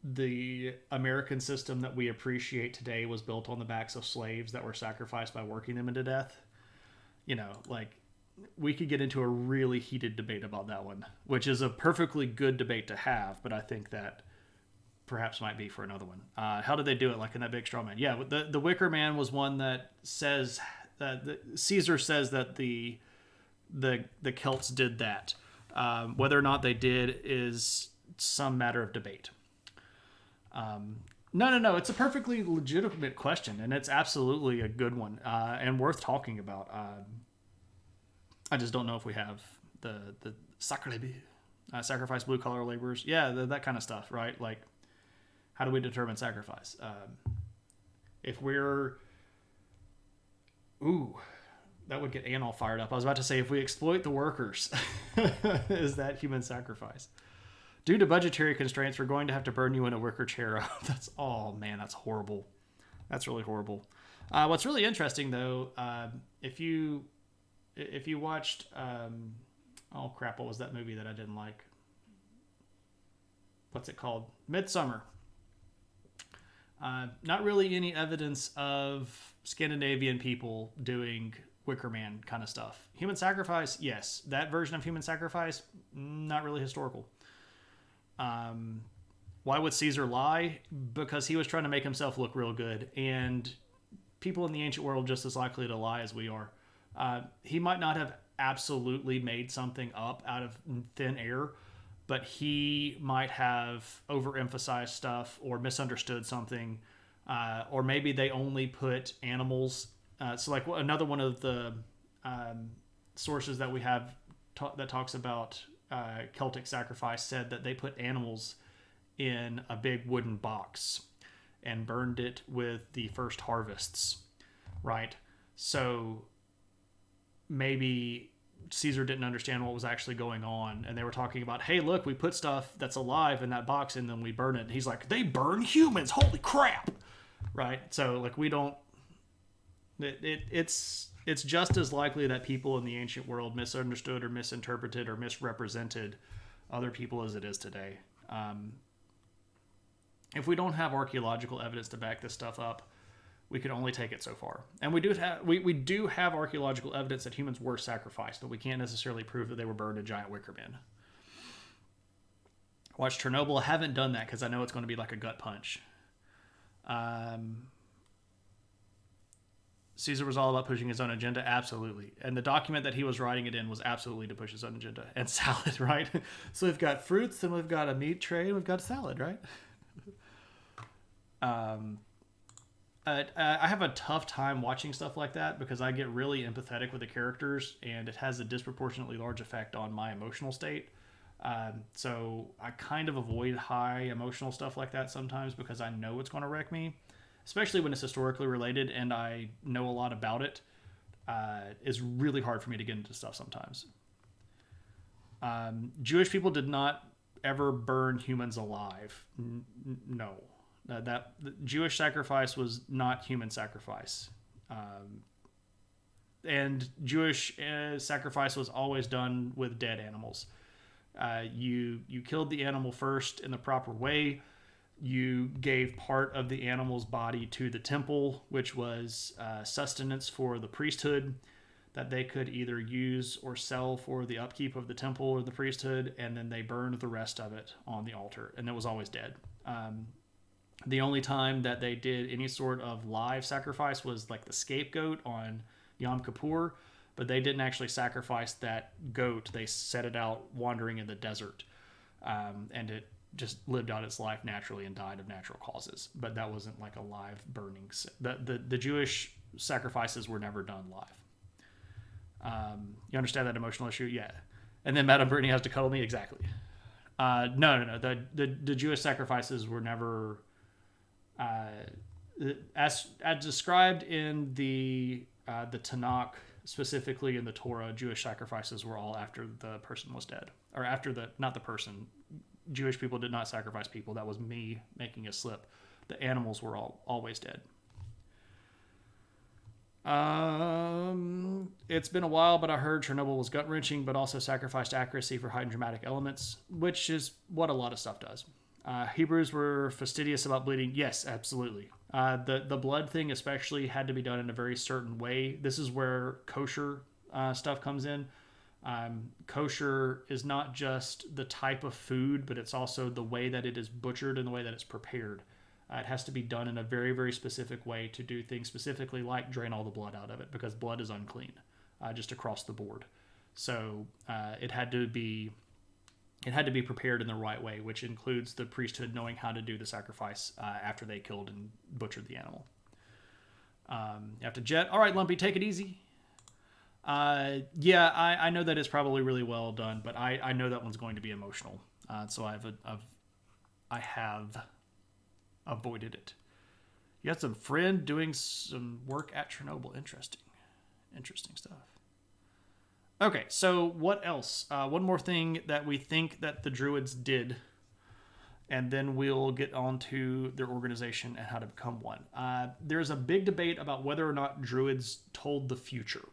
the American system that we appreciate today was built on the backs of slaves that were sacrificed by working them into death? Like we could get into a really heated debate about that one, which is a perfectly good debate to have, but I think that perhaps might be for another one. How did they do it? Like in that big straw man? Yeah, the Wicker Man was one that says that Caesar says that the Celts did that. Whether or not they did is some matter of debate. No. It's a perfectly legitimate question, and it's absolutely a good one and worth talking about. I just don't know if we have the sacrifice blue collar laborers. Yeah, that kind of stuff, right? Like, how do we determine sacrifice? If we're... Ooh, that would get Ann all fired up. I was about to say, if we exploit the workers, is that human sacrifice? Due to budgetary constraints, we're going to have to burn you in a wicker chair. That's horrible. That's really horrible. What's really interesting, though, if you watched... oh, crap, what was that movie that I didn't like? What's it called? Midsummer. Not really any evidence of Scandinavian people doing Wicker Man kind of stuff. Human sacrifice, yes. That version of human sacrifice, not really historical. Why would Caesar lie? Because he was trying to make himself look real good, and people in the ancient world just as likely to lie as we are. He might not have absolutely made something up out of thin air, but he might have overemphasized stuff or misunderstood something, or maybe they only put animals. So like another one of the sources that we have that talks about Celtic sacrifice said that they put animals in a big wooden box and burned it with the first harvests, right? So maybe Caesar didn't understand what was actually going on, and they were talking about, hey, look, we put stuff that's alive in that box and then we burn it. And he's like, they burn humans, holy crap, right? So like we don't... It's it's just as likely that people in the ancient world misunderstood or misinterpreted or misrepresented other people as it is today. If we don't have archaeological evidence to back this stuff up, we can only take it so far. And we do have archaeological evidence that humans were sacrificed, but we can't necessarily prove that they were burned in giant wicker men. Watch Chernobyl. I haven't done that because I know it's going to be like a gut punch. Caesar was all about pushing his own agenda, absolutely. And the document that he was writing it in was absolutely to push his own agenda. And salad, right? So we've got fruits, and we've got a meat tray, and we've got salad, right? I have a tough time watching stuff like that because I get really empathetic with the characters, and it has a disproportionately large effect on my emotional state. So I kind of avoid high emotional stuff like that sometimes because I know it's going to wreck me, especially when it's historically related and I know a lot about it. It's really hard for me to get into stuff sometimes. Jewish people did not ever burn humans alive. No. That Jewish sacrifice was not human sacrifice. And Jewish sacrifice was always done with dead animals. You killed the animal first in the proper way. You gave part of the animal's body to the temple, which was sustenance for the priesthood that they could either use or sell for the upkeep of the temple or the priesthood, and then they burned the rest of it on the altar, and it was always dead. The only time that they did any sort of live sacrifice was like the scapegoat on Yom Kippur, but they didn't actually sacrifice that goat. They set it out wandering in the desert, and it just lived out its life naturally and died of natural causes. But that wasn't like a live burning. The Jewish sacrifices were never done live. You understand that emotional issue? Yeah. And then Madame Brittany has to cuddle me? Exactly. No. The Jewish sacrifices were never... as described in the Tanakh, specifically in the Torah, Jewish sacrifices were all after the person was dead, or after not the person. Jewish people did not sacrifice people. That was me making a slip. The animals were always dead. It's been a while, but I heard Chernobyl was gut-wrenching, but also sacrificed accuracy for heightened dramatic elements, which is what a lot of stuff does. Hebrews were fastidious about bleeding. Yes, absolutely. The blood thing especially had to be done in a very certain way. This is where kosher stuff comes in. Kosher is not just the type of food, but it's also the way that it is butchered and the way that it's prepared. It has to be done in a very, very specific way to do things specifically like drain all the blood out of it, because blood is unclean, just across the board. So it had to be prepared in the right way, which includes the priesthood knowing how to do the sacrifice after they killed and butchered the animal. You have to jet. All right, Lumpy, take it easy. Yeah, I know that it's probably really well done, but I know that one's going to be emotional. So I have avoided it. You had some friend doing some work at Chernobyl. Interesting stuff. Okay, so what else? One more thing that we think that the Druids did, and then we'll get on to their organization and how to become one. There's a big debate about whether or not Druids told the future.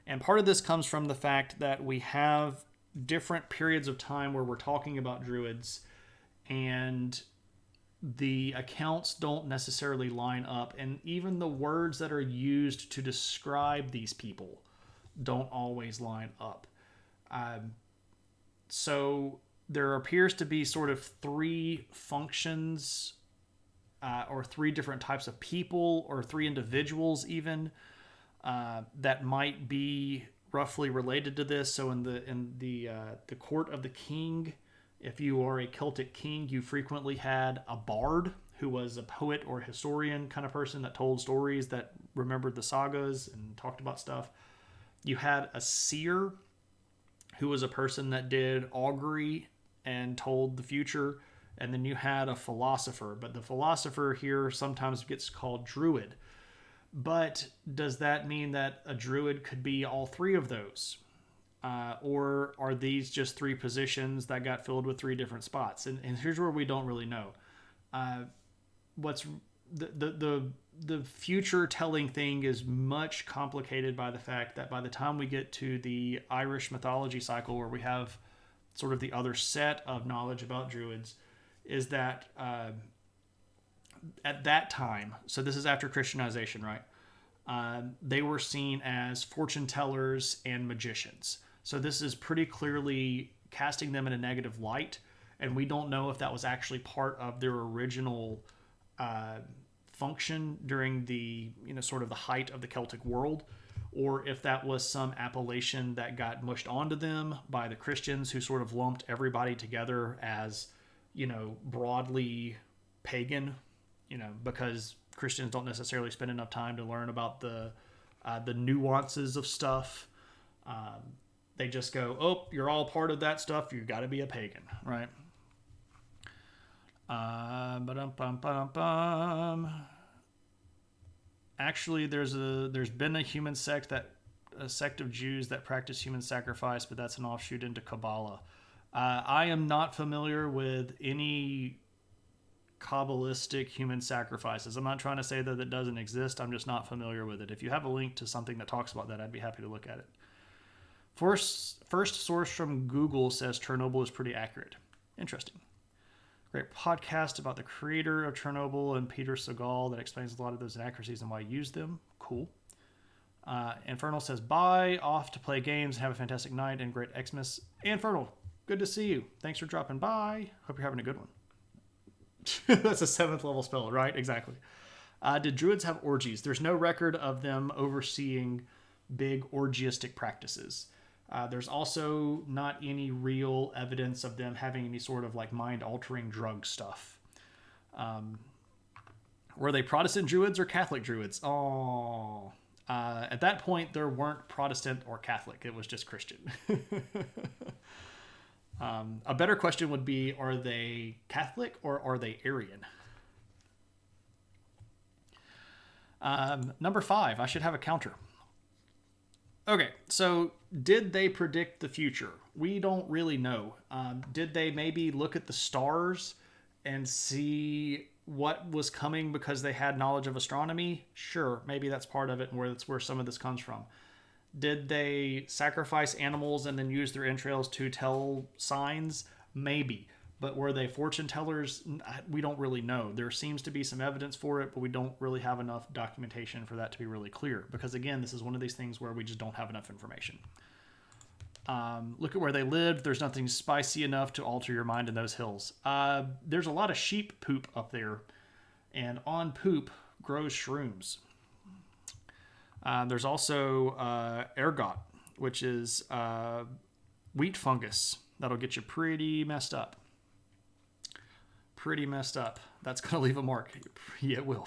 And part of this comes from the fact that we have different periods of time where we're talking about Druids, and the accounts don't necessarily line up, and even the words that are used to describe these people don't always line up. So there appears to be sort of three functions, or three different types of people, or three individuals even, that might be roughly related to this. So in the court of the king, if you are a Celtic king, you frequently had a bard, who was a poet or historian kind of person that told stories, that remembered the sagas and talked about stuff. You had a seer, who was a person that did augury and told the future. And then you had a philosopher, but the philosopher here sometimes gets called druid. But does that mean that a druid could be all three of those? Or are these just three positions that got filled with three different spots? And here's where we don't really know. What's the the future telling thing is much complicated by the fact that by the time we get to the Irish mythology cycle, where we have sort of the other set of knowledge about Druids, is that at that time, so this is after Christianization, right? They were seen as fortune tellers and magicians. So this is pretty clearly casting them in a negative light, and we don't know if that was actually part of their original function during the sort of the height of the Celtic world, or if that was some appellation that got mushed onto them by the Christians, who sort of lumped everybody together as broadly pagan, because Christians don't necessarily spend enough time to learn about the nuances of stuff. They just go, oh, you're all part of that stuff, you got to be a pagan, right? Actually, there's been a sect of Jews that practice human sacrifice, but that's an offshoot into Kabbalah. I am not familiar with any Kabbalistic human sacrifices. I'm not trying to say that it doesn't exist. I'm just not familiar with it. If you have a link to something that talks about that, I'd be happy to look at it. First source from Google says Chernobyl is pretty accurate. Interesting. Great podcast about the creator of Chernobyl and Peter Segal that explains a lot of those inaccuracies and why I use them. Cool. Infernal says, bye, off to play games and have a fantastic night and great Xmas. Infernal, good to see you. Thanks for dropping by. Hope you're having a good one. That's a 7th level spell, right? Exactly. Did Druids have orgies? There's no record of them overseeing big orgiastic practices. There's also not any real evidence of them having any sort of like mind-altering drug stuff. Were they Protestant Druids or Catholic Druids? Oh, at that point, there weren't Protestant or Catholic. It was just Christian. A better question would be, are they Catholic or are they Arian? Number 5, I should have a counter. Okay, so did they predict the future? We don't really know. Did they maybe look at the stars and see what was coming because they had knowledge of astronomy? Sure, maybe that's part of it, and that's where some of this comes from. Did they sacrifice animals and then use their entrails to tell signs? Maybe. But were they fortune tellers? We don't really know. There seems to be some evidence for it, but we don't really have enough documentation for that to be really clear. Because again, this is one of these things where we just don't have enough information. Look at where they lived. There's nothing spicy enough to alter your mind in those hills. There's a lot of sheep poop up there. And on poop grows shrooms. There's also ergot, which is wheat fungus. That'll get you pretty messed up. That's going to leave a mark. Yeah, it will.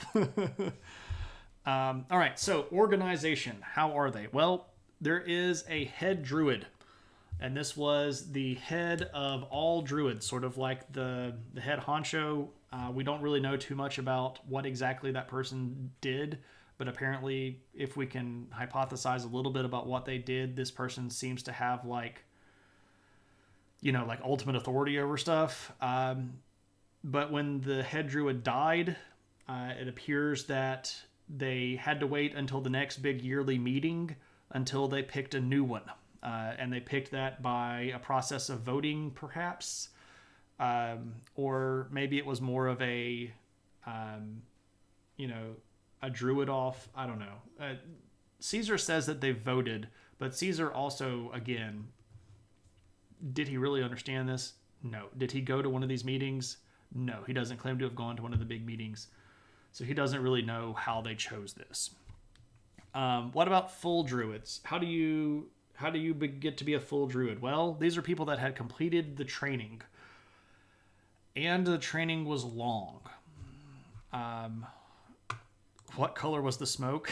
All right, so organization. How are they? Well, there is a head druid, and this was the head of all druids, sort of like the head honcho. We don't really know too much about what exactly that person did, but apparently if we can hypothesize a little bit about what they did, this person seems to have like ultimate authority over stuff. But when the head druid died, it appears that they had to wait until the next big yearly meeting until they picked a new one. And they picked that by a process of voting, perhaps. Or maybe it was more of a druid off. I don't know. Caesar says that they voted, but Caesar also, again, did he really understand this? No. Did he go to one of these meetings? No. He doesn't claim to have gone to one of the big meetings. So he doesn't really know how they chose this. What about full druids? How do you get to be a full druid? Well, these are people that had completed the training. And the training was long. What color was the smoke?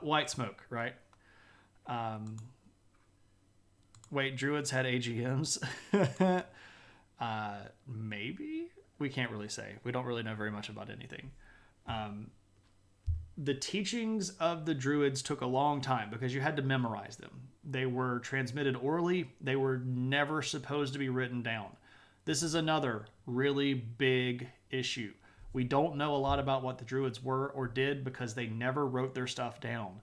White smoke, right? Wait, druids had AGMs? Maybe? We can't really say. We don't really know very much about anything. The teachings of the druids took a long time because you had to memorize them. They were transmitted orally. They were never supposed to be written down. This is another really big issue. We don't know a lot about what the Druids were or did because they never wrote their stuff down.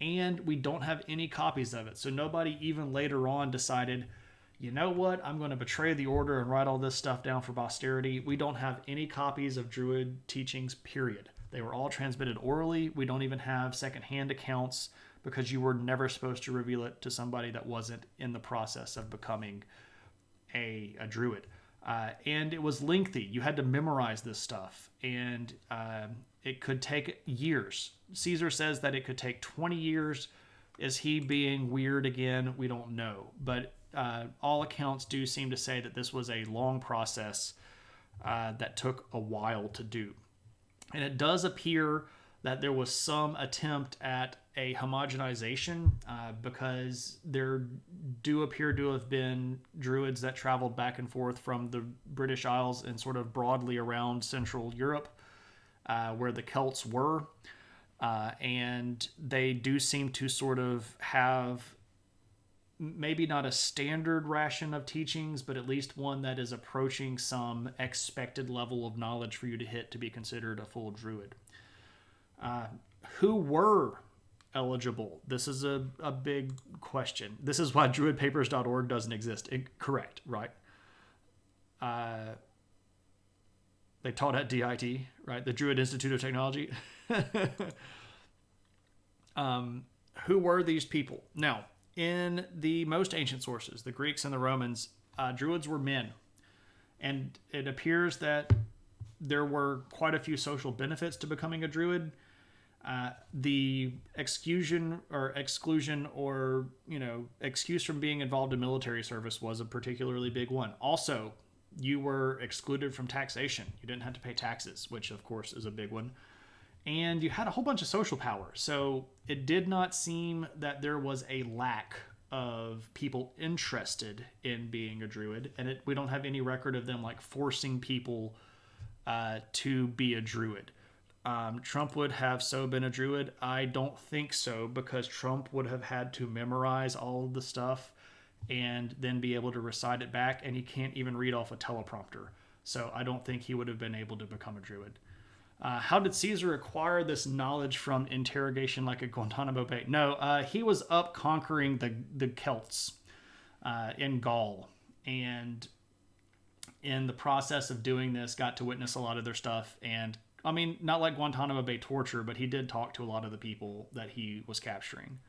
And we don't have any copies of it. So nobody even later on decided, you know what, I'm going to betray the order and write all this stuff down for posterity. We don't have any copies of Druid teachings, period. They were all transmitted orally. We don't even have secondhand accounts because you were never supposed to reveal it to somebody that wasn't in the process of becoming a Druid. And it was lengthy. You had to memorize this stuff. And it could take years. Caesar says that it could take 20 years. Is he being weird again? We don't know. But all accounts do seem to say that this was a long process that took a while to do. And it does appear that there was some attempt at a homogenization because there do appear to have been Druids that traveled back and forth from the British Isles and sort of broadly around Central Europe where the Celts were. And they do seem to sort of have maybe not a standard ration of teachings, but at least one that is approaching some expected level of knowledge for you to hit to be considered a full Druid. Who were eligible? This is a big question. This is why druidpapers.org doesn't exist. Correct, right? They taught at DIT, right? The Druid Institute of Technology. Who were these people? Now, in the most ancient sources, the Greeks and the Romans, Druids were men. And it appears that there were quite a few social benefits to becoming a Druid. The exclusion or excuse from being involved in military service was a particularly big one. Also, you were excluded from taxation. You didn't have to pay taxes, which of course is a big one. And you had a whole bunch of social power. So it did not seem that there was a lack of people interested in being a Druid. And we don't have any record of them like forcing people to be a Druid. Trump would have so been a Druid. I don't think so, because Trump would have had to memorize all of the stuff and then be able to recite it back. And he can't even read off a teleprompter. So I don't think he would have been able to become a Druid. How did Caesar acquire this knowledge from interrogation like a Guantanamo Bay? No, he was up conquering the Celts in Gaul. And in the process of doing this, got to witness a lot of their stuff. And, I mean, not like Guantanamo Bay torture, but he did talk to a lot of the people that he was capturing.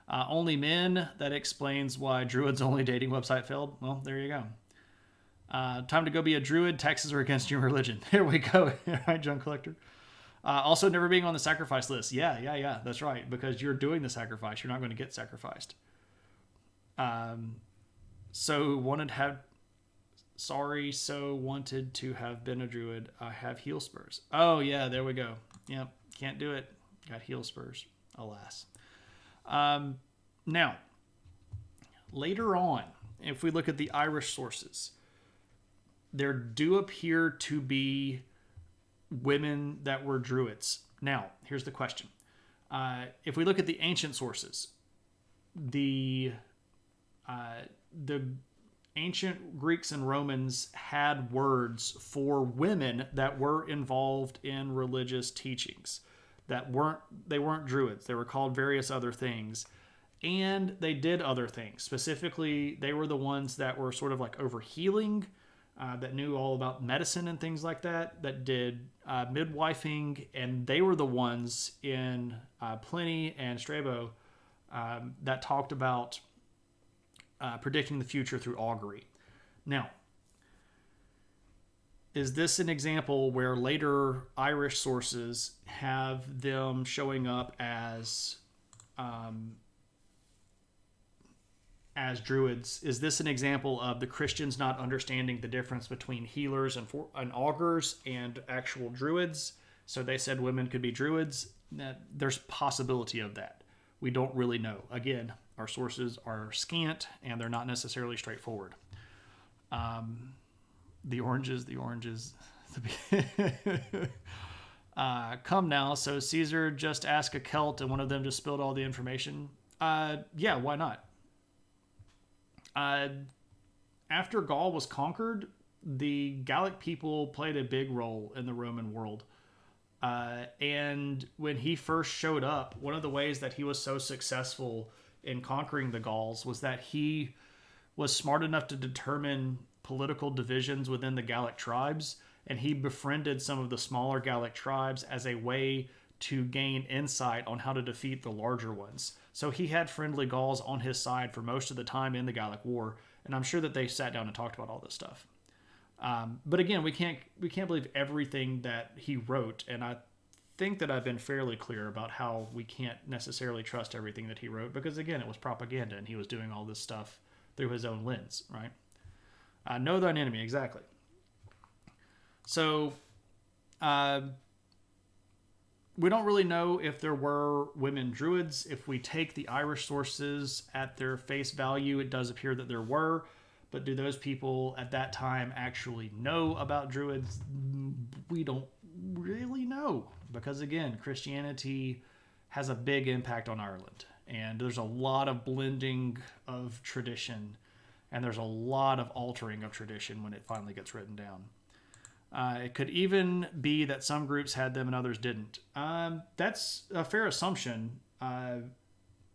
Only men, that explains why Druid's only dating website failed. Well, there you go. Time to go be a Druid. Taxes are against your religion. There we go. All right, junk collector. Also, never being on the sacrifice list. Yeah. That's right. Because you're doing the sacrifice. You're not going to get sacrificed. So wanted to have been a Druid. I have heel spurs. Oh, yeah, there we go. Yep, can't do it. Got heel spurs, alas. Now, later on, if we look at the Irish sources, there do appear to be women that were Druids. Now, here's the question. If we look at the ancient sources, the ancient Greeks and Romans had words for women that were involved in religious teachings. They weren't Druids. They were called various other things. And they did other things. Specifically, they were the ones that were sort of like over healing, that knew all about medicine and things like that did midwifing, and they were the ones in Pliny and Strabo that talked about predicting the future through augury. Now, is this an example where later Irish sources have them showing up as Druids? Is this an example of the Christians not understanding the difference between healers and augurs and actual Druids? So they said women could be Druids. There's possibility of that. We don't really know. Again, our sources are scant and they're not necessarily straightforward. The oranges. Come now. So Caesar just asked a Celt and one of them just spilled all the information. Yeah, why not? After Gaul was conquered, the Gallic people played a big role in the Roman world. And when he first showed up, one of the ways that he was so successful in conquering the Gauls was that he was smart enough to determine political divisions within the Gallic tribes, and he befriended some of the smaller Gallic tribes as a way to gain insight on how to defeat the larger ones. So he had friendly Gauls on his side for most of the time in the Gallic War, and I'm sure that they sat down and talked about all this stuff. But again, we can't believe everything that he wrote, and I think that I've been fairly clear about how we can't necessarily trust everything that he wrote, because again, it was propaganda, and he was doing all this stuff through his own lens, right? Know thine enemy, exactly. So, we don't really know if there were women Druids. If we take the Irish sources at their face value, it does appear that there were. But do those people at that time actually know about Druids? We don't really know. Because again, Christianity has a big impact on Ireland. And there's a lot of blending of tradition. And there's a lot of altering of tradition when it finally gets written down. It could even be that some groups had them and others didn't. That's a fair assumption.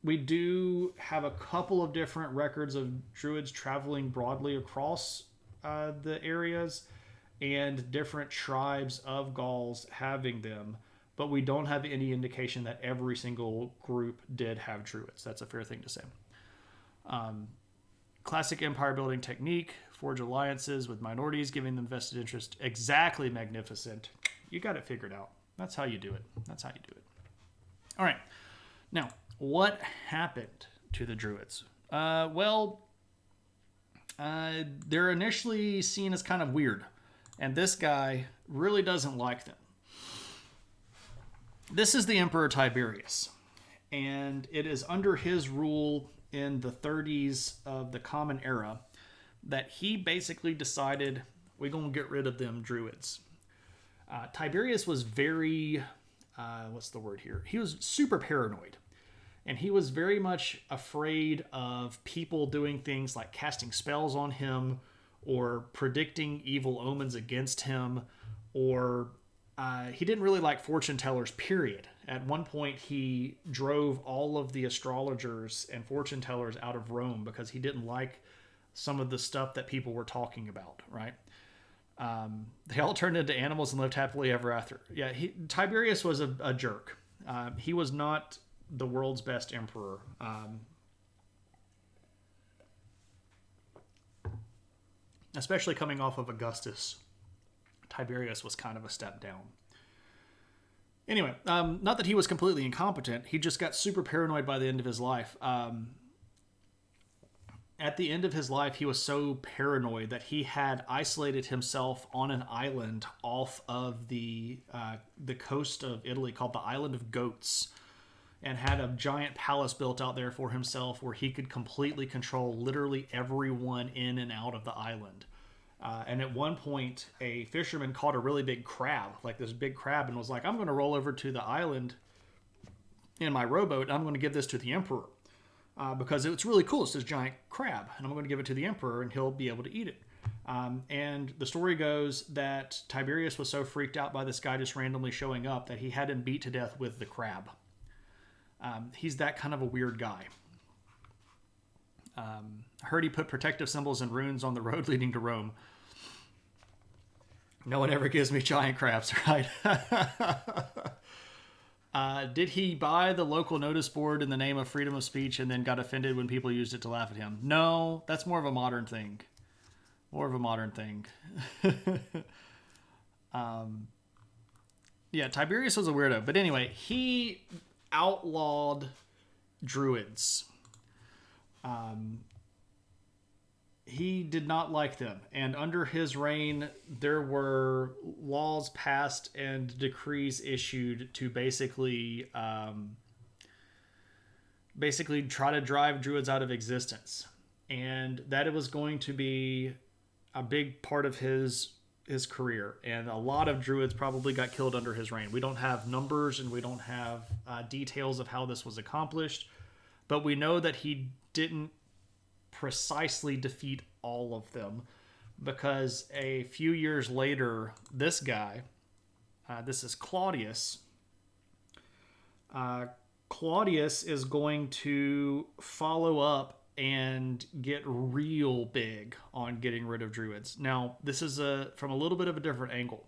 We do have a couple of different records of Druids traveling broadly across the areas and different tribes of Gauls having them, but we don't have any indication that every single group did have Druids. That's a fair thing to say. Classic empire building technique, forge alliances with minorities, giving them vested interest. Exactly, magnificent. You got it figured out. That's how you do it. That's how you do it. All right. Now, what happened to the Druids? They're initially seen as kind of weird, and this guy really doesn't like them. This is the Emperor Tiberius, and it is under his rule in the 30s of the Common Era that he basically decided we're going to get rid of them Druids. Tiberius was very, what's the word here? He was super paranoid. And he was very much afraid of people doing things like casting spells on him or predicting evil omens against him, or he didn't really like fortune tellers, period. At one point, he drove all of the astrologers and fortune tellers out of Rome because he didn't like some of the stuff that people were talking about, right? They all turned into animals and lived happily ever after. Yeah, Tiberius was a jerk. He was not the world's best emperor. Especially coming off of Augustus, Tiberius was kind of a step down. Anyway, not that he was completely incompetent. He just got super paranoid by the end of his life. At the end of his life, he was so paranoid that he had isolated himself on an island off of the coast of Italy called the Island of Goats, and had a giant palace built out there for himself where he could completely control literally everyone in and out of the island. And at one point, a fisherman caught a really big crab, like this big crab, and was like, I'm going to roll over to the island in my rowboat, and I'm going to give this to the emperor. Because it's really cool. It's this giant crab, and I'm going to give it to the emperor, and he'll be able to eat it. And the story goes that Tiberius was so freaked out by this guy just randomly showing up that he had him beat to death with the crab. He's that kind of a weird guy. I heard he put protective symbols and runes on the road leading to Rome. No one ever gives me giant crabs, right? Did he buy the local notice board in the name of freedom of speech and then got offended when people used it to laugh at him? No, that's more of a modern thing. Yeah, Tiberius was a weirdo. But anyway, he outlawed Druids. He did not like them, and under his reign there were laws passed and decrees issued to basically try to drive Druids out of existence, and that it was going to be a big part of his career, and a lot of Druids probably got killed under his reign. We don't have numbers and we don't have details of how this was accomplished, but we know that he didn't precisely defeat all of them, because a few years later, this guy, this is Claudius. Claudius is going to follow up and get real big on getting rid of Druids. Now, this is from a little bit of a different angle.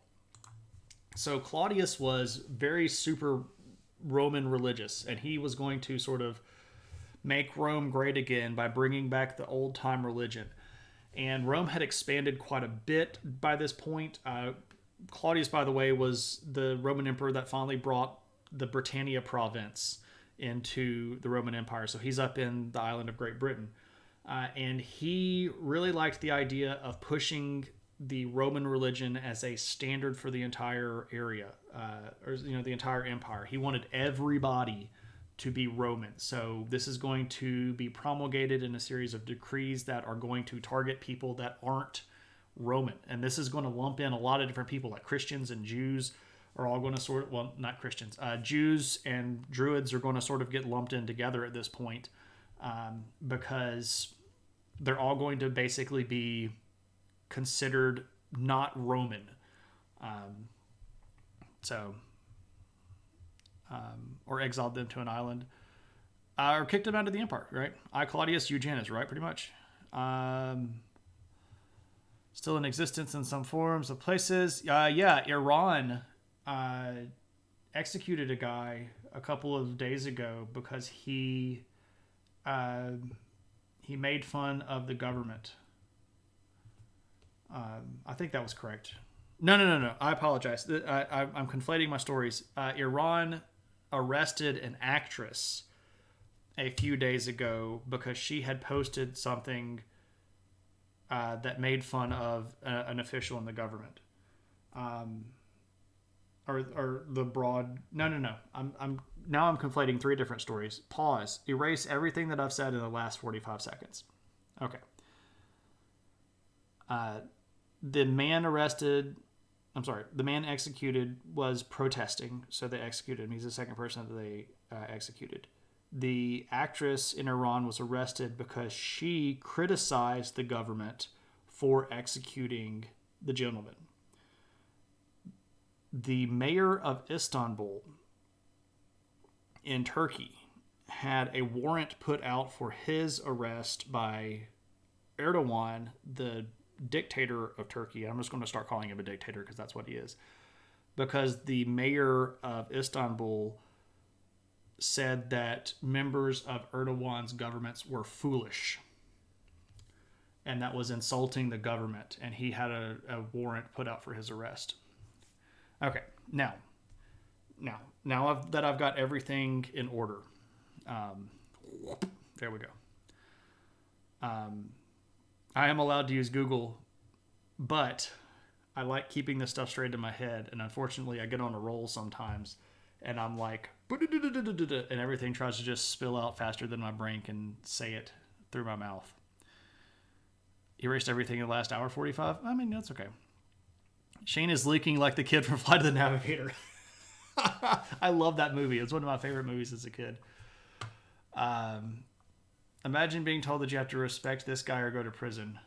So Claudius was very super Roman religious, and he was going to sort of make Rome great again by bringing back the old-time religion. And Rome had expanded quite a bit by this point. Claudius, by the way, was the Roman emperor that finally brought the Britannia province into the Roman Empire. So he's up in the island of Great Britain. And he really liked the idea of pushing the Roman religion as a standard for the entire area, or the entire empire. He wanted everybody to be Roman. So this is going to be promulgated in a series of decrees that are going to target people that aren't Roman. And this is going to lump in a lot of different people, like Christians and Jews are all going to not Christians, Jews and Druids are going to sort of get lumped in together at this point, because they're all going to basically be considered not Roman. Or exiled them to an island, or kicked them out of the empire, right? Claudius Eugenius, right? Pretty much. Still in existence in some forms of places. Iran executed a guy a couple of days ago because he made fun of the government. I think that was correct. No. I apologize. I'm conflating my stories. Iran arrested an actress a few days ago because she had posted something that made fun of an official in the government. Or the broad. No. I'm conflating three different stories. Pause. Erase everything that I've said in the last 45 seconds. Okay. The man executed was protesting, so they executed him. He's the second person that they executed. The actress in Iran was arrested because she criticized the government for executing the gentleman. The mayor of Istanbul in Turkey had a warrant put out for his arrest by Erdogan, the dictator of Turkey. I'm just going to start calling him a dictator because that's what he is. Because the mayor of Istanbul said that members of Erdogan's governments were foolish. And that was insulting the government. And he had a warrant put out for his arrest. Okay, now that I've got everything in order, there we go. I am allowed to use Google, but I like keeping this stuff straight in my head. And unfortunately, I get on a roll sometimes, and I'm like, and everything tries to just spill out faster than my brain can say it through my mouth. Erased everything in the last hour 45? I mean, that's okay. Shane is leaking like the kid from Flight of the Navigator. I love that movie. It's one of my favorite movies as a kid. Imagine being told that you have to respect this guy or go to prison.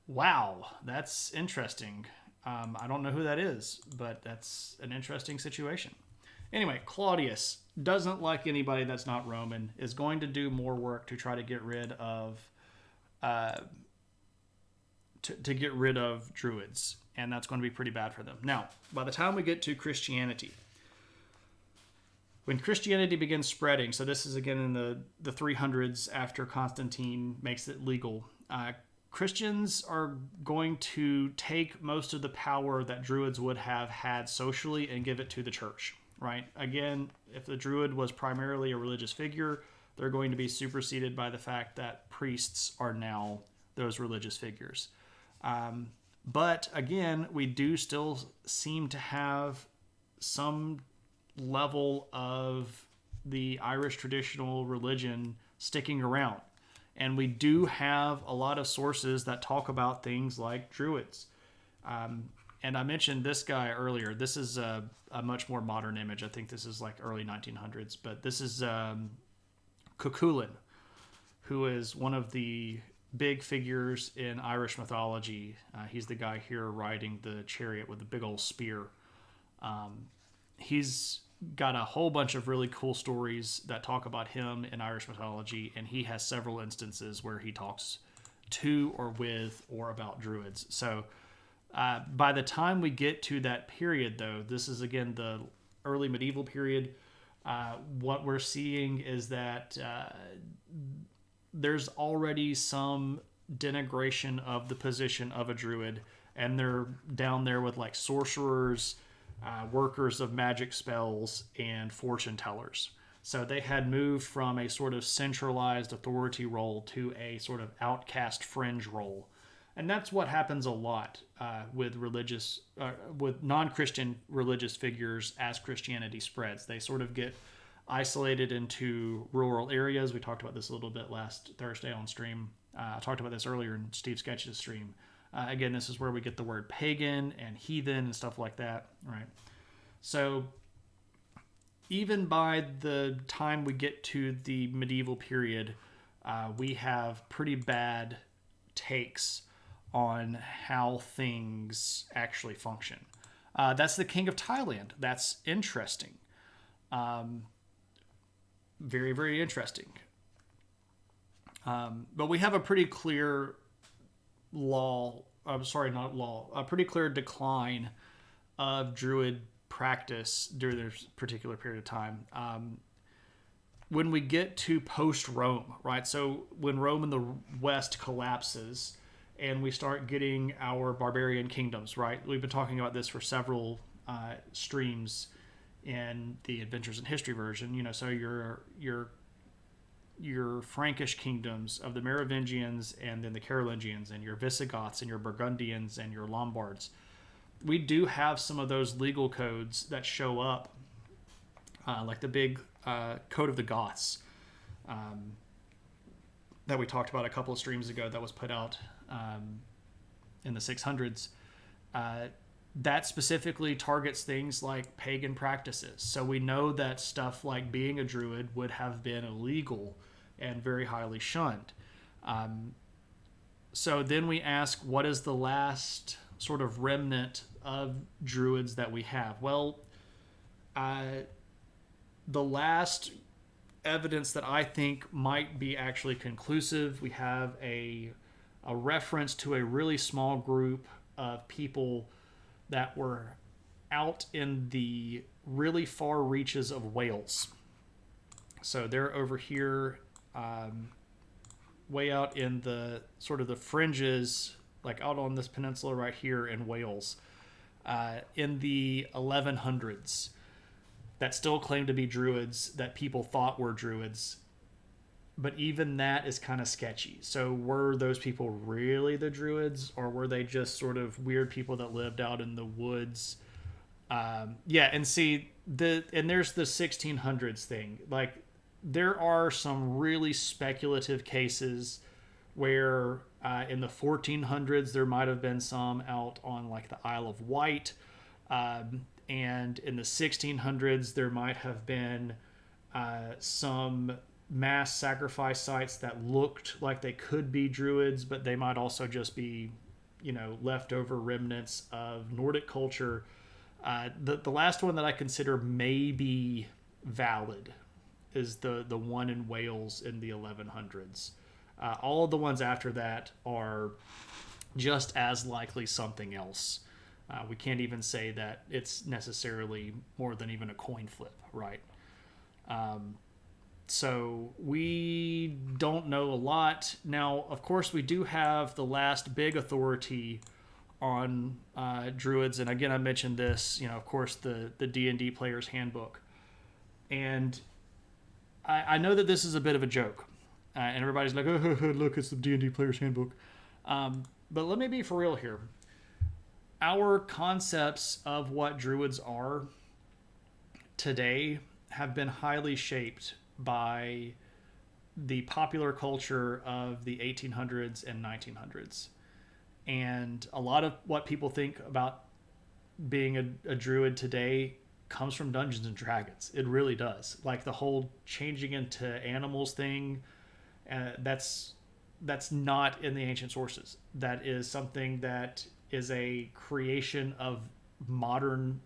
Wow, that's interesting. I don't know who that is, but that's an interesting situation. Anyway, Claudius doesn't like anybody that's not Roman, is going to do more work to try to get rid of to get rid of Druids, and that's going to be pretty bad for them. Now, by the time we get to Christianity, when Christianity begins spreading, so this is again in the 300s after Constantine makes it legal, Christians are going to take most of the power that Druids would have had socially and give it to the church, right? Again, if the Druid was primarily a religious figure, they're going to be superseded by the fact that priests are now those religious figures. But again, we do still seem to have some level of the Irish traditional religion sticking around. And we do have a lot of sources that talk about things like Druids. And I mentioned this guy earlier. This is a much more modern image. I think this is like early 1900s. But this is Cuchulainn, who is one of the big figures in Irish mythology. He's the guy here riding the chariot with the big old spear. He's got a whole bunch of really cool stories that talk about him in Irish mythology, and he has several instances where he talks to or with or about druids. So by the time we get to that period, though, this is again the early medieval period. What we're seeing is that there's already some denigration of the position of a druid, and they're down there with like sorcerers, workers of magic spells, and fortune tellers. So they had moved from a sort of centralized authority role to a sort of outcast fringe role. And that's what happens a lot with with non-Christian religious figures as Christianity spreads. They sort of get isolated into rural areas. We talked about this a little bit last Thursday on stream. I talked about this earlier in Steve Sketch's stream. Again, this is where we get the word pagan and heathen and stuff like that, right? So even by the time we get to the medieval period, we have pretty bad takes on how things actually function. That's the King of Thailand. That's interesting. Very, very interesting. But we have a pretty clear a pretty clear decline of Druid practice during this particular period of time. When we get to post-Rome, right? So when Rome in the West collapses and we start getting our barbarian kingdoms, right? We've been talking about this for several streams in the Adventures in History version. You know, so your Frankish kingdoms of the Merovingians and then the Carolingians, and your Visigoths and your Burgundians and your Lombards. We do have some of those legal codes that show up, like the big Code of the Goths that we talked about a couple of streams ago that was put out in the 600s. That specifically targets things like pagan practices. So we know that stuff like being a druid would have been illegal and very highly shunned. So then we ask, what is the last sort of remnant of druids that we have? Well, the last evidence that I think might be actually conclusive, we have a reference to a really small group of people that were out in the really far reaches of Wales. So they're over here, way out in the sort of the fringes, like out on this peninsula right here in Wales, in the 1100s, that still claim to be druids, that people thought were druids. But even that is kind of sketchy. So were those people really the druids, or were they just sort of weird people that lived out in the woods? And see, there's the 1600s thing. Like, there are some really speculative cases where in the 1400s there might have been some out on like the Isle of Wight, and in the 1600s there might have been some mass sacrifice sites that looked like they could be druids, but they might also just be, leftover remnants of Nordic culture. The last one that I consider maybe valid is the one in Wales in the 1100s. All of the ones after that are just as likely something else. We can't even say that it's necessarily more than even a coin flip, right? So we don't know a lot. Now, of course, we do have the last big authority on druids. And again, I mentioned this, of course, the D&D Player's Handbook. And I know that this is a bit of a joke. And everybody's like, oh, look, it's the D&D Player's Handbook. But let me be for real here. Our concepts of what druids are today have been highly shaped by the popular culture of the 1800s and 1900s. And a lot of what people think about being a druid today comes from Dungeons and Dragons. It really does. Like the whole changing into animals thing, that's that's not in the ancient sources. That is something that is a creation of modern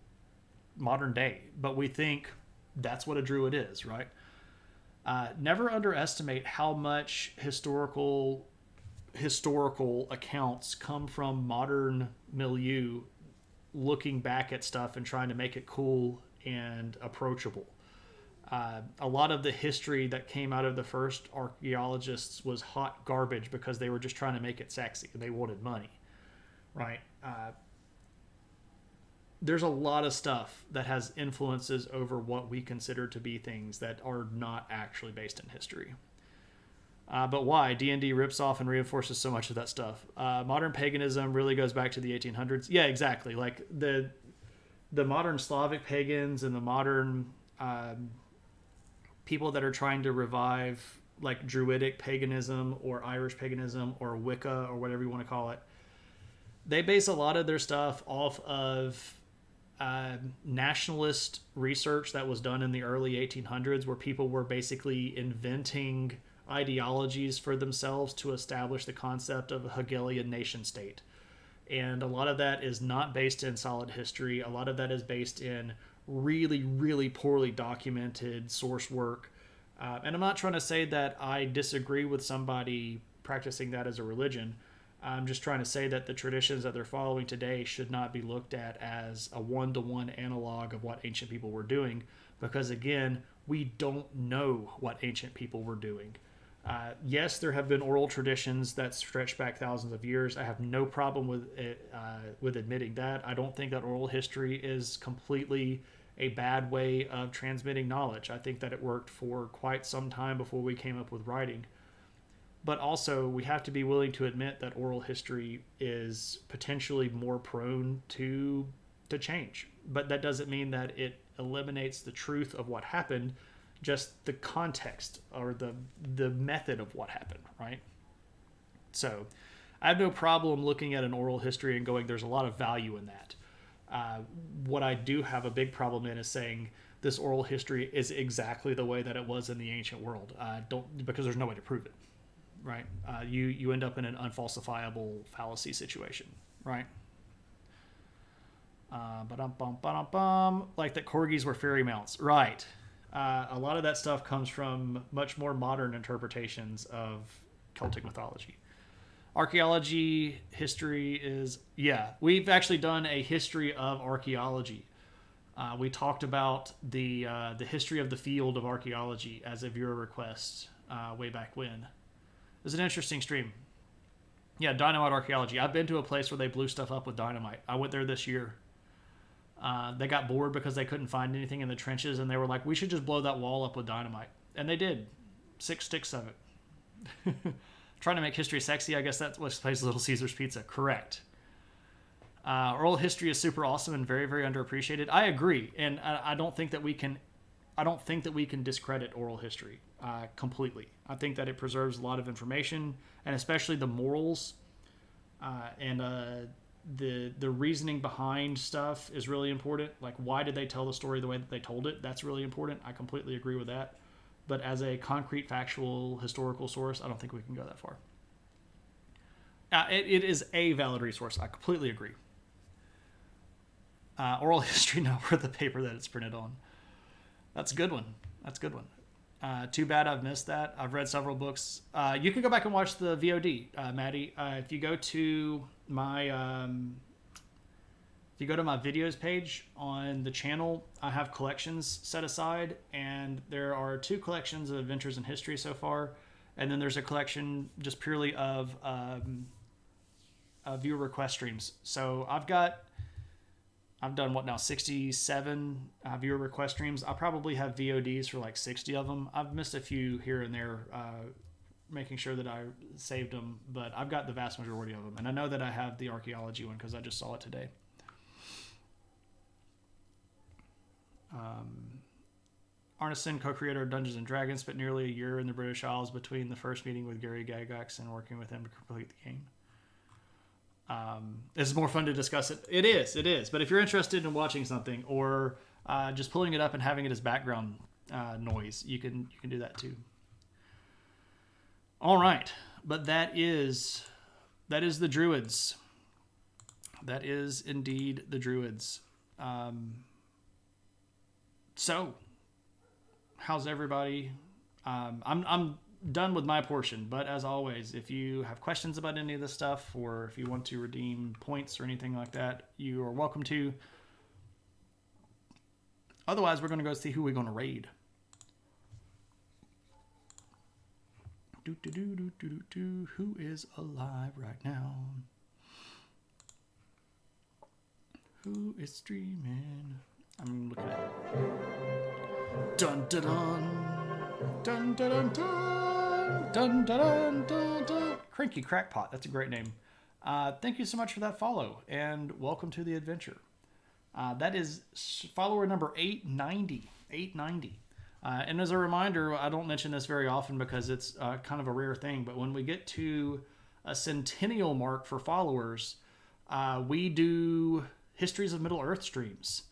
day. But we think that's what a druid is, right? Never underestimate how much historical accounts come from modern milieu, looking back at stuff and trying to make it cool and approachable. A lot of the history that came out of the first archaeologists was hot garbage because they were just trying to make it sexy and they wanted money, right? There's a lot of stuff that has influences over what we consider to be things that are not actually based in history. But why? D&D rips off and reinforces so much of that stuff. Modern paganism really goes back to the 1800s. Yeah, exactly. Like the modern Slavic pagans and the modern people that are trying to revive like Druidic paganism or Irish paganism or Wicca or whatever you want to call it, they base a lot of their stuff off of nationalist research that was done in the early 1800s, where people were basically inventing ideologies for themselves to establish the concept of a Hegelian nation state. And a lot of that is not based in solid history. A lot of that is based in really, really poorly documented source work. And I'm not trying to say that I disagree with somebody practicing that as a religion. I'm just trying to say that the traditions that they're following today should not be looked at as a one-to-one analog of what ancient people were doing, because again, we don't know what ancient people were doing. Yes, there have been oral traditions that stretch back thousands of years. I have no problem with admitting that. I don't think that oral history is completely a bad way of transmitting knowledge. I think that it worked for quite some time before we came up with writing. But also, we have to be willing to admit that oral history is potentially more prone to change. But that doesn't mean that it eliminates the truth of what happened, just the context or the method of what happened, right? So I have no problem looking at an oral history and going, there's a lot of value in that. What I do have a big problem in is saying this oral history is exactly the way that it was in the ancient world. Because there's no way to prove it. Right, you end up in an unfalsifiable fallacy situation, right? Like that corgis were fairy mounts, right? A lot of that stuff comes from much more modern interpretations of Celtic mythology. Archaeology history is, we've actually done a history of archaeology. We talked about the history of the field of archaeology as a viewer request way back when. It was an interesting stream. Yeah, dynamite archaeology. I've been to a place where they blew stuff up with dynamite. I went there this year. They got bored because they couldn't find anything in the trenches, and they were like, we should just blow that wall up with dynamite. And they did. 6 sticks of it. Trying to make history sexy, I guess that's what plays Little Caesar's Pizza. Correct. Oral history is super awesome and very, very underappreciated. I agree, and I don't think that we can discredit oral history completely. I think that it preserves a lot of information, and especially the morals and the reasoning behind stuff is really important. Like, why did they tell the story the way that they told it? That's really important. I completely agree with that. But as a concrete, factual, historical source, I don't think we can go that far. It is a valid resource. I completely agree. Oral history, not worth the paper that it's printed on. That's a good one. Too bad I've missed that. I've read several books. You can go back and watch the VOD, Maddie. If you go to my videos page on the channel, I have collections set aside, and there are 2 collections of Adventures in History so far, and then there's a collection just purely of viewer request streams. So I've done what now, 67 viewer request streams. I probably have VODs for like 60 of them. I've missed a few here and there, making sure that I saved them, but I've got the vast majority of them. And I know that I have the archaeology one because I just saw it today. Arneson, co-creator of Dungeons & Dragons, spent nearly a year in the British Isles between the first meeting with Gary Gygax and working with him to complete the game. It's more fun to discuss it. It is. But if you're interested in watching something or just pulling it up and having it as background noise, you can do that too. All right. But that is the Druids. That is indeed the Druids. So, how's everybody? I'm done with my portion, but as always, if you have questions about any of this stuff, or if you want to redeem points or anything like that, you are welcome to. Otherwise, we're going to go see who we're going to raid. Who is alive right now? Who is streaming? I'm looking at it. Dun dun dun dun dun dun dun dun dun dun dun. Cranky Crackpot. That's a great name. Thank you so much for that follow, and welcome to the adventure. That is follower number 890. 890. And as a reminder, I don't mention this very often because it's kind of a rare thing, but when we get to a centennial mark for followers, we do Histories of Middle-earth streams.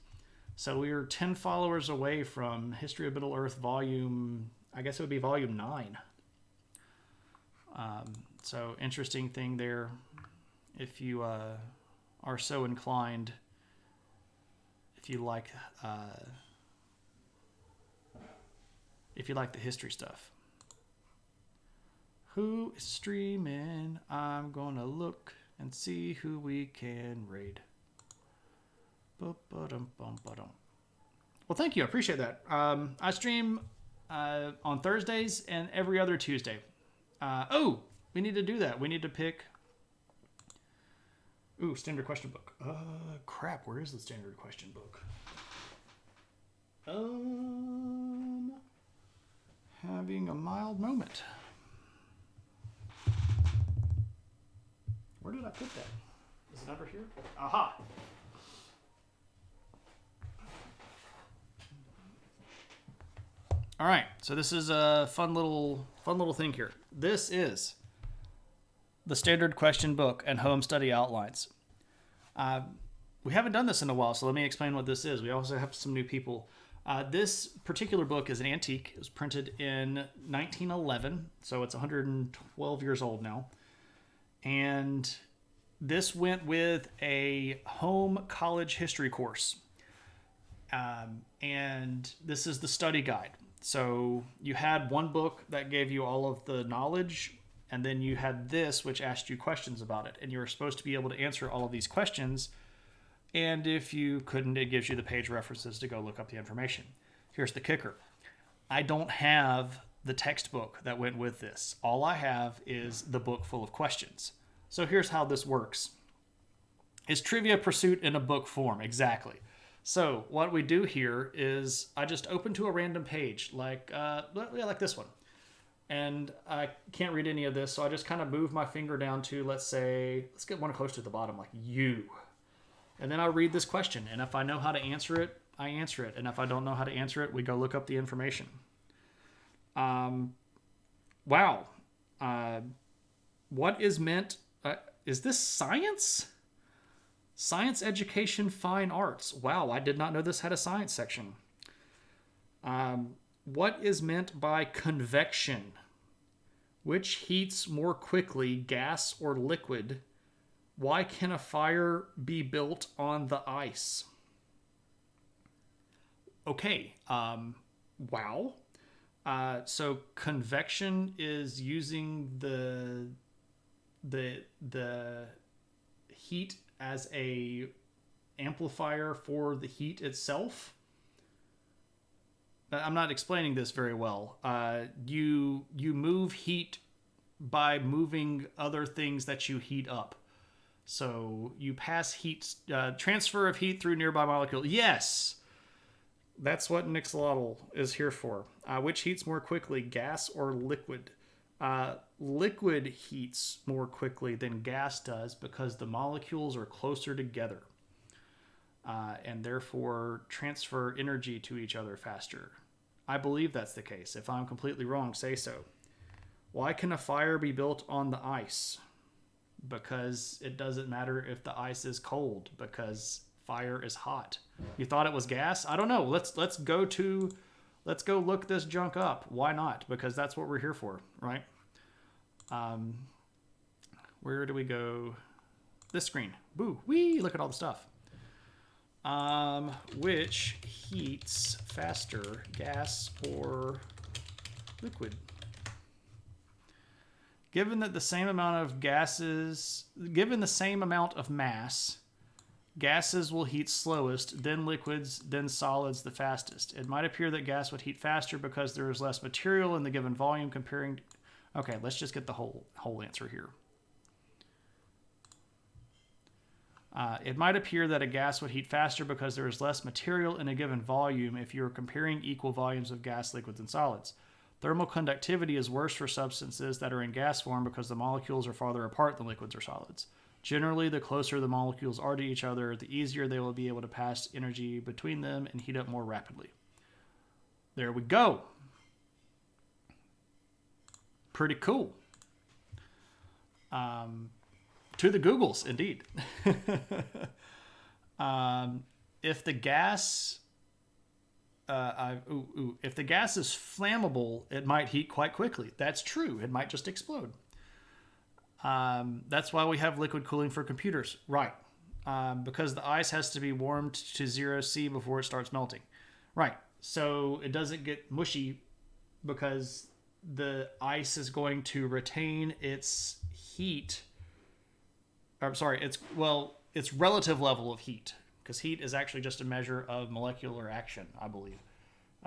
So we are 10 followers away from History of Middle-earth volume, I guess it would be volume 9. So interesting thing there. If you are so inclined, if you like the history stuff. Who is streaming? I'm gonna look and see who we can raid. Well, thank you. I appreciate that. I stream on Thursdays and every other Tuesday. We need to do that. We need to pick... standard question book. Crap, where is the standard question book? Having a mild moment. Where did I put that? Is it under here? Aha! All right, so this is a fun little thing here. This is the standard question book and home study outlines. We haven't done this in a while, so let me explain what this is. We also have some new people. This particular book is an antique. It was printed in 1911, so it's 112 years old now. And this went with a home college history course. And this is the study guide. So you had one book that gave you all of the knowledge, and then you had this, which asked you questions about it. And you were supposed to be able to answer all of these questions. And if you couldn't, it gives you the page references to go look up the information. Here's the kicker. I don't have the textbook that went with this. All I have is the book full of questions. So here's how this works. Is Trivia Pursuit in a book form? Exactly. So what we do here is I just open to a random page, like this one. And I can't read any of this, so I just kind of move my finger down to, let's get one close to the bottom, like you. And then I read this question, and if I know how to answer it, I answer it. And if I don't know how to answer it, we go look up the information. Wow. What is meant... is this science? Science Education Fine Arts. Wow, I did not know this had a science section. What is meant by convection? Which heats more quickly, gas or liquid? Why can a fire be built on the ice? Okay, wow. So convection is using the heat as a amplifier for the heat itself. I'm not explaining this very well. You move heat by moving other things that you heat up. So you pass heat, transfer of heat through nearby molecules. Yes, that's what Nixolotl is here for. Which heats more quickly, gas or liquid? Liquid heats more quickly than gas does because the molecules are closer together and therefore transfer energy to each other faster. I believe that's the case. If I'm completely wrong, say so. Why can a fire be built on the ice? Because it doesn't matter if the ice is cold, because fire is hot. You thought it was gas? I don't know. Let's go look this junk up. Why not? Because that's what we're here for, right? Where do we go? This screen. Boo, wee, look at all the stuff. Which heats faster, gas or liquid? Given the same amount of mass, gases will heat slowest, then liquids, then solids the fastest. It might appear that gas would heat faster because there is less material in the given volume comparing... Okay, let's just get the whole answer here. It might appear that a gas would heat faster because there is less material in a given volume if you are comparing equal volumes of gas, liquids, and solids. Thermal conductivity is worse for substances that are in gas form because the molecules are farther apart than liquids or solids. Generally, the closer the molecules are to each other, the easier they will be able to pass energy between them and heat up more rapidly. There we go. Pretty cool. To the Googles, indeed. If the gas... if the gas is flammable, it might heat quite quickly. That's true. It might just explode. That's why we have liquid cooling for computers. Right. Because the ice has to be warmed to 0°C before it starts melting. Right. So it doesn't get mushy because the ice is going to retain its heat. Its relative level of heat. Because heat is actually just a measure of molecular action, I believe,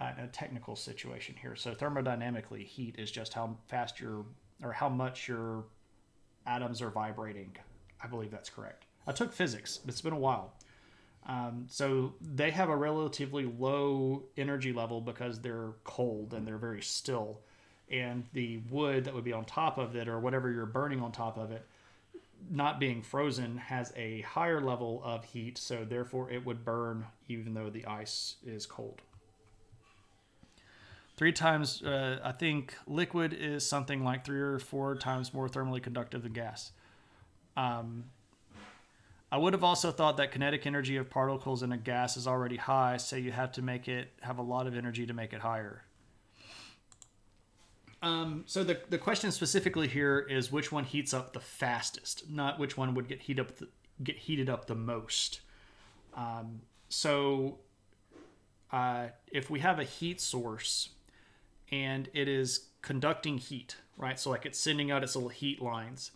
in a technical situation here. So thermodynamically, heat is just how fast how much your atoms are vibrating. I believe that's correct. I took physics, but it's been a while. So they have a relatively low energy level because they're cold and they're very still. And the wood that would be on top of it, or whatever you're burning on top of it, not being frozen, has a higher level of heat, so therefore it would burn even though the ice is cold. 3 times, I think liquid is something like 3 or 4 times more thermally conductive than gas. I would have also thought that kinetic energy of particles in a gas is already high, so you have to make it have a lot of energy to make it higher. So the question specifically here is which one heats up the fastest, not which one would get heated up the most. If we have a heat source and it is conducting heat, right? So like it's sending out its little heat lines.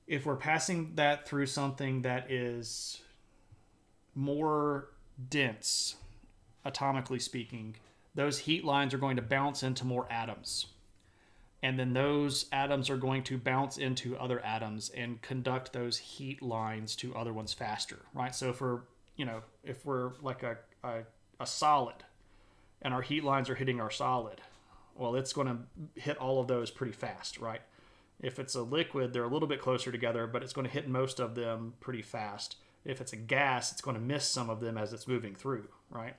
If we're passing that through something that is more dense, atomically speaking, those heat lines are going to bounce into more atoms. And then those atoms are going to bounce into other atoms and conduct those heat lines to other ones faster, right? So if we're like a solid and our heat lines are hitting our solid, well, it's going to hit all of those pretty fast, right? If it's a liquid, they're a little bit closer together, but it's going to hit most of them pretty fast. If it's a gas, it's going to miss some of them as it's moving through, right?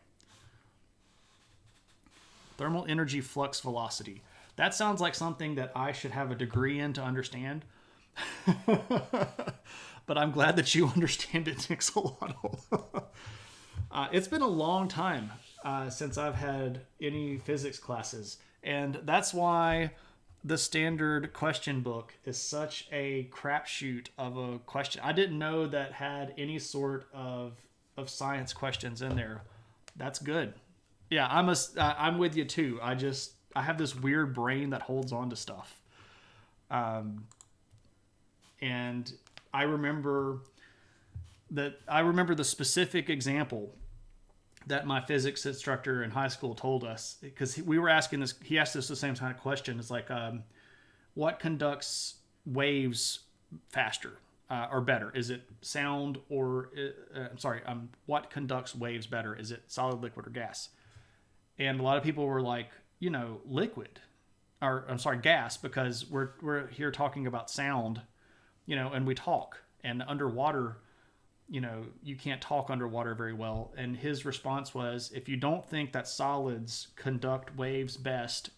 Thermal energy flux velocity. That sounds like something that I should have a degree in to understand. But I'm glad that you understand it, Nixolotl. It's been a long time since I've had any physics classes. And that's why the standard question book is such a crapshoot of a question. I didn't know that had any sort of science questions in there. That's good. Yeah, I'm with you too. I have this weird brain that holds on to stuff. And I remember the specific example that my physics instructor in high school told us, because we were asking this, he asked us the same kind of question. It's like, what conducts waves faster or better? Is it sound or, what conducts waves better? Is it solid, liquid, or gas? And a lot of people were like, liquid, gas, because we're here talking about sound, and we talk, and underwater, you can't talk underwater very well. And his response was, if you don't think that solids conduct waves best,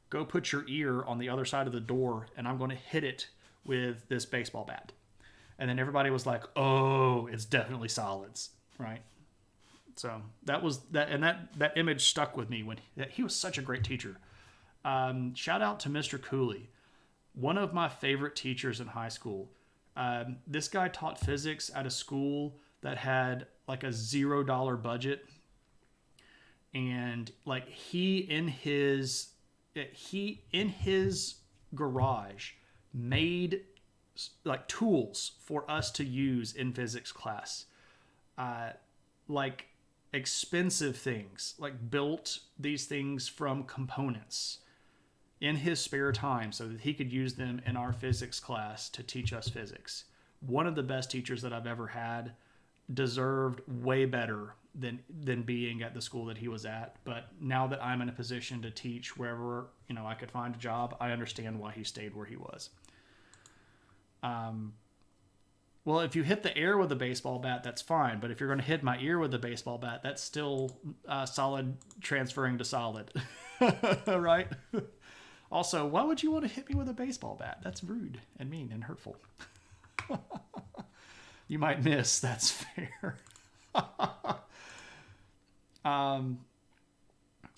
go put your ear on the other side of the door and I'm going to hit it with this baseball bat. And then everybody was like, oh, it's definitely solids, right? So that was that, and that image stuck with me when he was such a great teacher. Shout out to Mr. Cooley. One of my favorite teachers in high school. This guy taught physics at a school that had like a $0 budget, and like he in his garage made like tools for us to use in physics class, like expensive things, like built these things from components in his spare time so that he could use them in our physics class to teach us physics. One of the best teachers that I've ever had, deserved way better than being at the school that he was at. But now that I'm in a position to teach wherever, I could find a job, I understand why he stayed where he was. Well, if you hit the air with a baseball bat, that's fine. But if you're going to hit my ear with a baseball bat, that's still solid transferring to solid. Right? Also, why would you want to hit me with a baseball bat? That's rude and mean and hurtful. You might miss. That's fair. All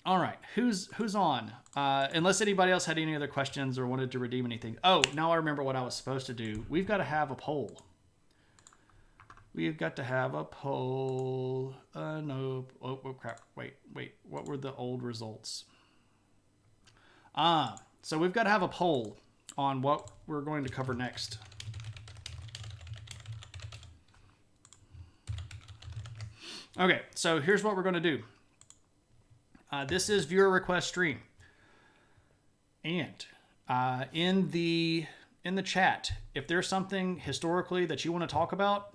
right. Who's on? Unless anybody else had any other questions or wanted to redeem anything. Oh, now I remember what I was supposed to do. We've got to have a poll. We've got to have a poll. No. Oh, crap. Wait. What were the old results? So we've got to have a poll on what we're going to cover next. Okay, so here's what we're going to do. This is viewer request stream. And in the chat, if there's something historically that you want to talk about,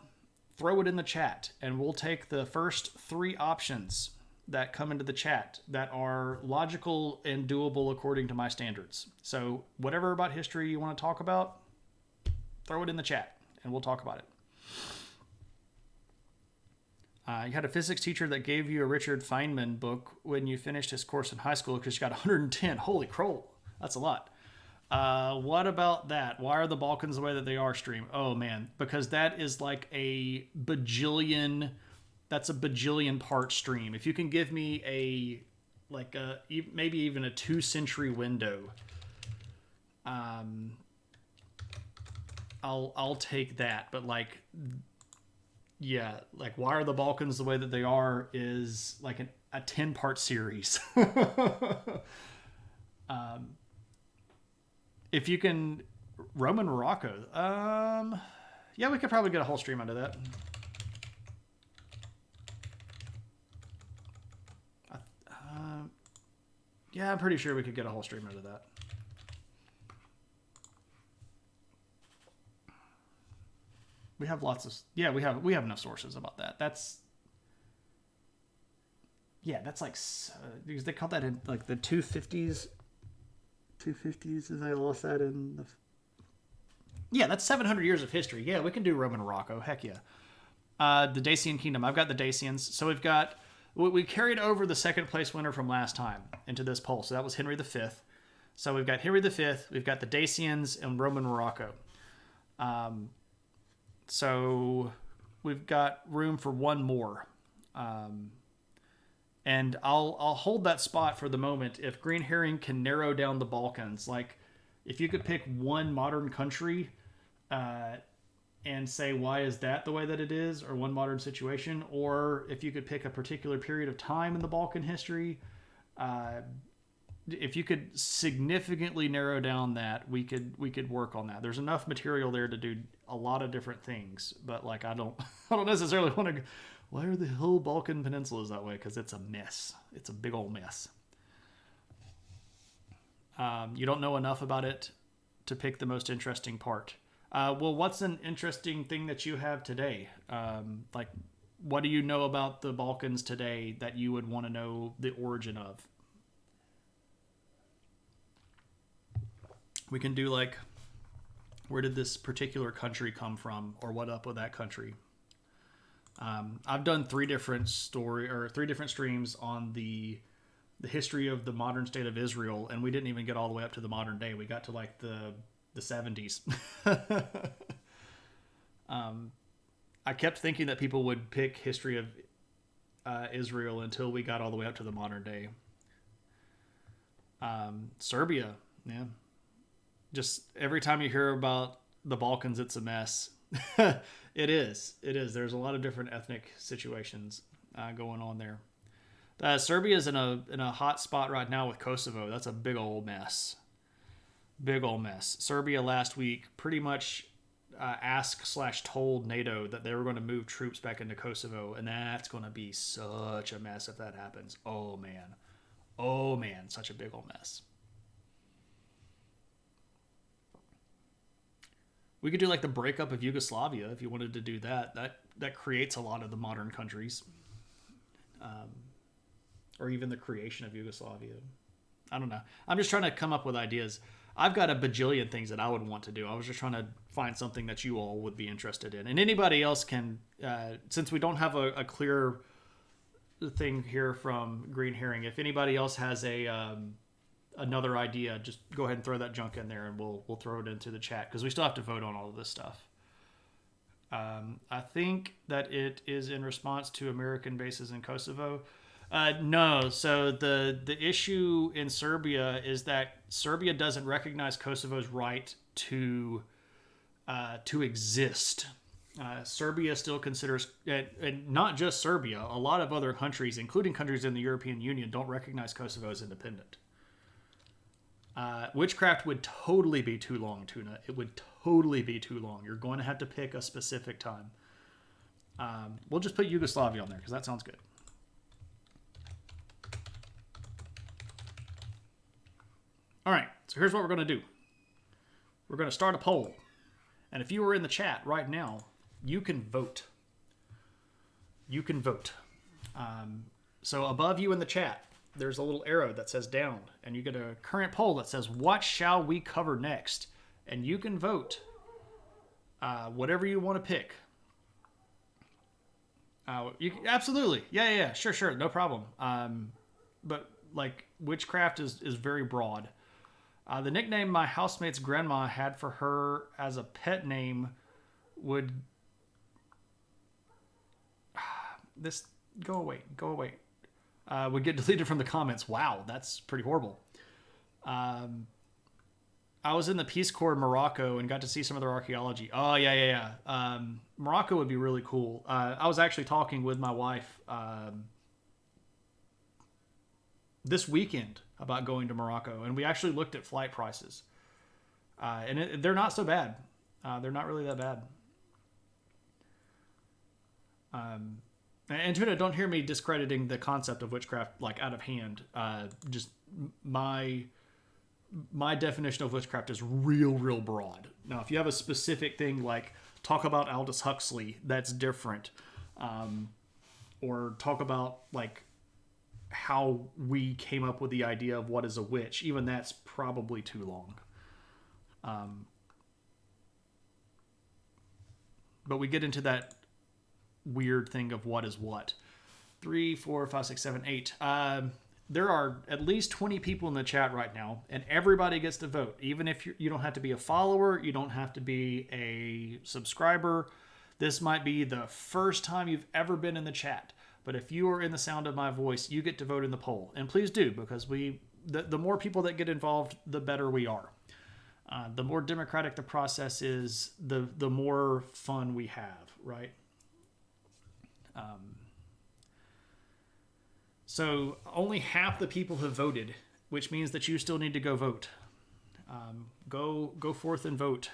throw it in the chat, and we'll take the first 3 options that come into the chat that are logical and doable according to my standards. So whatever about history you want to talk about, throw it in the chat, and we'll talk about it. You had a physics teacher that gave you a Richard Feynman book when you finished his course in high school because you got 110. Holy crow, that's a lot. What about that? Why are the Balkans the way that they are stream? Oh, man, because that is like a bajillion part stream. If you can give me maybe even a 2-century window, I'll take that. But yeah, why are the Balkans the way that they are is like a 10-part series. If you can, Roman Morocco. Yeah, we could probably get a whole stream out of that. Yeah, I'm pretty sure we could get a whole stream out of that. We have lots of, yeah, we have enough sources about that. That's like, because they call that in like the 250s. 250s, as I lost that in the... Yeah, that's 700 years of history. Yeah, we can do Roman Morocco. Heck yeah. The Dacian Kingdom. I've got the Dacians. So we carried over the second place winner from last time into this poll. So that was Henry V. So we've got Henry V, we've got the Dacians, and Roman Morocco. So we've got room for one more. And I'll hold that spot for the moment. If Green Herring can narrow down the Balkans, like if you could pick one modern country and say, why is that the way that it is, or one modern situation, or if you could pick a particular period of time in the Balkan history, if you could significantly narrow down that, we could work on that. There's enough material there to do a lot of different things, but like I don't necessarily want to. Why are the whole Balkan Peninsula that way? Because it's a mess. It's a big old mess. You don't know enough about it to pick the most interesting part. Well, what's an interesting thing that you have today? Like, what do you know about the Balkans today that you would want to know the origin of? We can do like, where did this particular country come from, or what up with that country? I've done 3 different streams on the history of the modern state of Israel, and we didn't even get all the way up to the modern day. We got to like the 70s. I kept thinking that people would pick history of Israel until we got all the way up to the modern day. Serbia, yeah. Just every time you hear about the Balkans, it's a mess. It is. It is. There's a lot of different ethnic situations going on there. Serbia is in a hot spot right now with Kosovo. That's a big old mess. Big old mess. Serbia last week pretty much asked/told NATO that they were going to move troops back into Kosovo, and that's going to be such a mess if that happens. Oh man, such a big old mess. We could do like the breakup of Yugoslavia if you wanted to do that. That creates a lot of the modern countries, or even the creation of Yugoslavia. I don't know. I'm just trying to come up with ideas. I've got a bajillion things that I would want to do. I was just trying to find something that you all would be interested in. And anybody else can, since we don't have a clear thing here from Green Herring, if anybody else has another idea, just go ahead and throw that junk in there and we'll throw it into the chat because we still have to vote on all of this stuff. I think that it is in response to American bases in Kosovo. No. So the issue in Serbia is that Serbia doesn't recognize Kosovo's right to exist. Serbia still considers, and not just Serbia, a lot of other countries, including countries in the European Union, don't recognize Kosovo as independent. Witchcraft would totally be too long, Tuna. It would totally be too long. You're going to have to pick a specific time. We'll just put Yugoslavia on there because that sounds good. All right, so here's what we're going to do. We're going to start a poll. And if you are in the chat right now, you can vote. You can vote. So above you in the chat, there's a little arrow that says down. And you get a current poll that says, what shall we cover next? And you can vote whatever you want to pick. Absolutely. Yeah. Sure. No problem. But like witchcraft is very broad. The nickname my housemate's grandma had for her as a pet name would... This... Go away. Would get deleted from the comments. Wow, that's pretty horrible. I was in the Peace Corps in Morocco and got to see some of their archaeology. Oh, yeah. Morocco would be really cool. I was actually talking with my wife this weekend about going to Morocco, and we actually looked at flight prices. And they're not so bad. They're not really that bad. And Tuna, don't hear me discrediting the concept of witchcraft like out of hand. Just my definition of witchcraft is real broad. Now, if you have a specific thing like talk about Aldous Huxley, that's different. Or talk about like how we came up with the idea of what is a witch. Even that's probably too long. But we get into that weird thing of what is what. 3, 4, 5, 6, 7, 8. There are at least 20 people in the chat right now, and everybody gets to vote. Even if you don't have to be a follower, you don't have to be a subscriber. This might be the first time you've ever been in the chat. But if you are in the sound of my voice, you get to vote in the poll. And please do, because the more people that get involved, the better we are. The more democratic the process is, the more fun we have, right? So only half the people have voted, which means that you still need to go vote. Go forth and vote.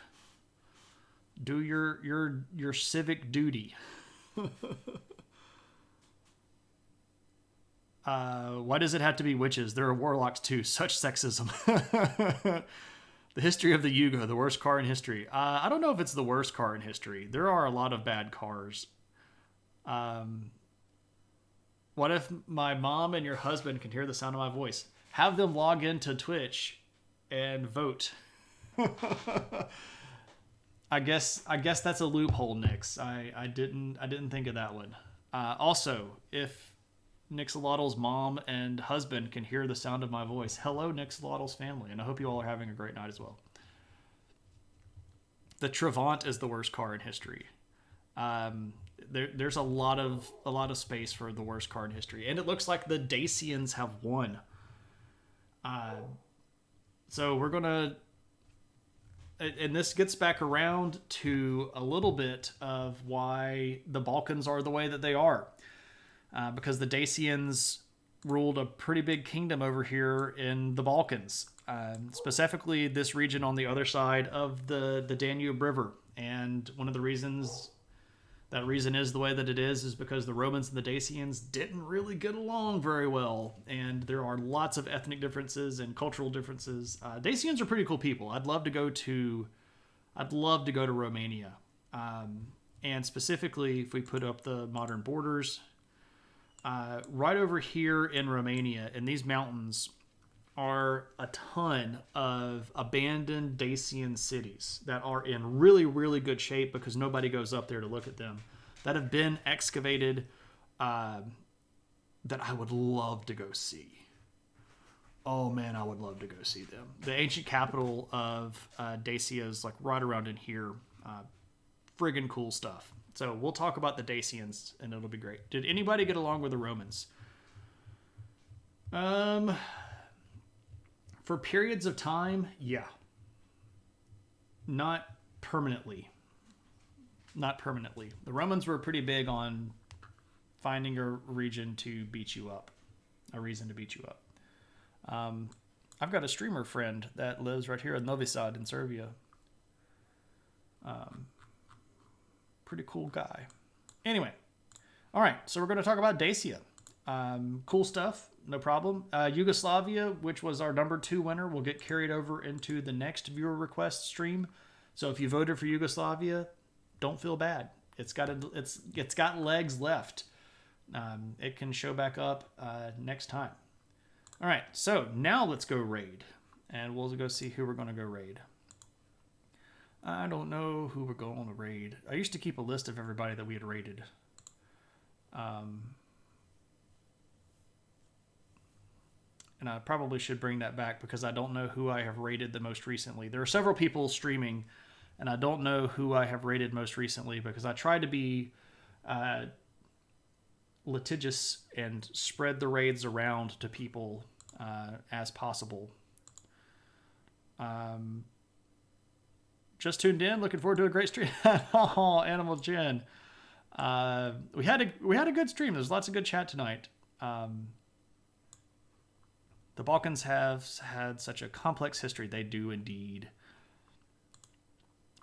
Do your civic duty. Why does it have to be witches? There are warlocks too. Such sexism. The history of the Yugo, the worst car in history. I don't know if it's the worst car in history. There are a lot of bad cars. What if my mom and your husband can hear the sound of my voice? Have them log into Twitch and vote. I guess that's a loophole, Nix. I didn't think of that one. Also, if Nixolotl's mom and husband can hear the sound of my voice, hello, Nixolotl's family, and I hope you all are having a great night as well. The Trabant is the worst car in history. There's a lot of space for the worst car in history, and it looks like the Dacians have won. So we're gonna and this gets back around to a little bit of why the Balkans are the way that they are. Because the Dacians ruled a pretty big kingdom over here in the Balkans, specifically this region on the other side of the Danube River. And one of the reasons that reason is the way that it is because the Romans and the Dacians didn't really get along very well. And there are lots of ethnic differences and cultural differences. Dacians are pretty cool people. I'd love to go to Romania. And specifically, if we put up the modern borders, right over here in Romania, in these mountains, are a ton of abandoned Dacian cities that are in really, really good shape because nobody goes up there to look at them, that have been excavated, that I would love to go see. Oh man, I would love to go see them. The ancient capital of Dacia is like right around in here. Friggin' cool stuff. So we'll talk about the Dacians and it'll be great. Did anybody get along with the Romans? For periods of time, yeah. Not permanently. The Romans were pretty big on finding a reason to beat you up. I've got a streamer friend that lives right here in Novi Sad in Serbia. Pretty cool guy. Anyway. All right. So we're going to talk about Dacia. Cool stuff. No problem. Yugoslavia, which was our number 2 winner, will get carried over into the next viewer request stream. So if you voted for Yugoslavia, don't feel bad. It's got legs left. It can show back up next time. All right. So now let's go raid, and we'll go see who we're going to go raid. I don't know who we're going to raid. I used to keep a list of everybody that we had raided. And I probably should bring that back because I don't know who I have rated the most recently. There are several people streaming, and I don't know who I have rated most recently because I try to be litigious and spread the raids around to people as possible. Just tuned in. Looking forward to a great stream. Oh, Animal Jen. We had a good stream. There's lots of good chat tonight. The Balkans have had such a complex history. They do indeed.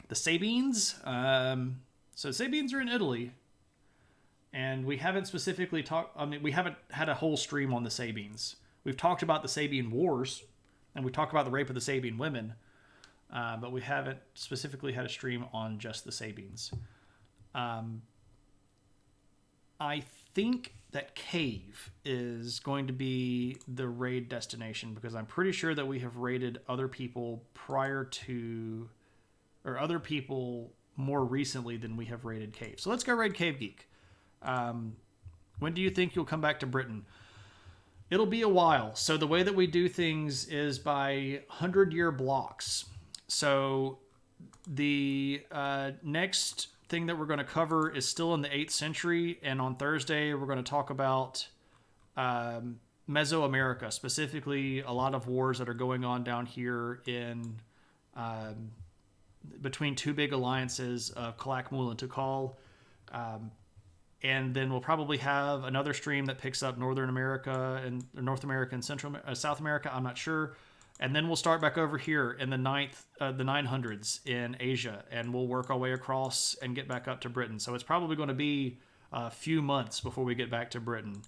The Sabines. So Sabines are in Italy. And we haven't specifically we haven't had a whole stream on the Sabines. We've talked about the Sabine Wars. And we talked about the rape of the Sabine women. But we haven't specifically had a stream on just the Sabines. I think that Cave is going to be the raid destination because I'm pretty sure that we have raided other people other people more recently than we have raided Cave. So let's go raid Cave Geek. When do you think you'll come back to Britain? It'll be a while. So the way that we do things is by 100-year blocks. So the next thing that we're going to cover is still in the 8th century. And on Thursday, we're going to talk about Mesoamerica, specifically a lot of wars that are going on down here in between 2 big alliances of Calakmul and Tikal. And then we'll probably have another stream that picks up North America and South America. I'm not sure. And then we'll start back over here in the 900s in Asia, and we'll work our way across and get back up to Britain. So it's probably going to be a few months before we get back to Britain,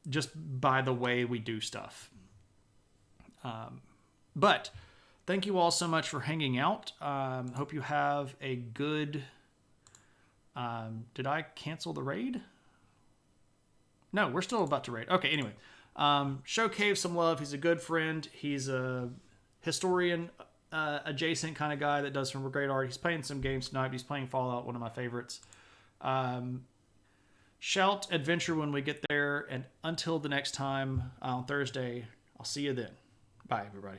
just by the way we do stuff. But thank you all so much for hanging out. Hope you have a good... did I cancel the raid? No, we're still about to raid. Okay, anyway. Show Cave some love. He's a good friend. He's a historian adjacent kind of guy that does some great art. He's playing some games tonight. He's playing Fallout, one of my favorites. Shout adventure when we get there. And until the next time on Thursday, I'll see you then. Bye, everybody.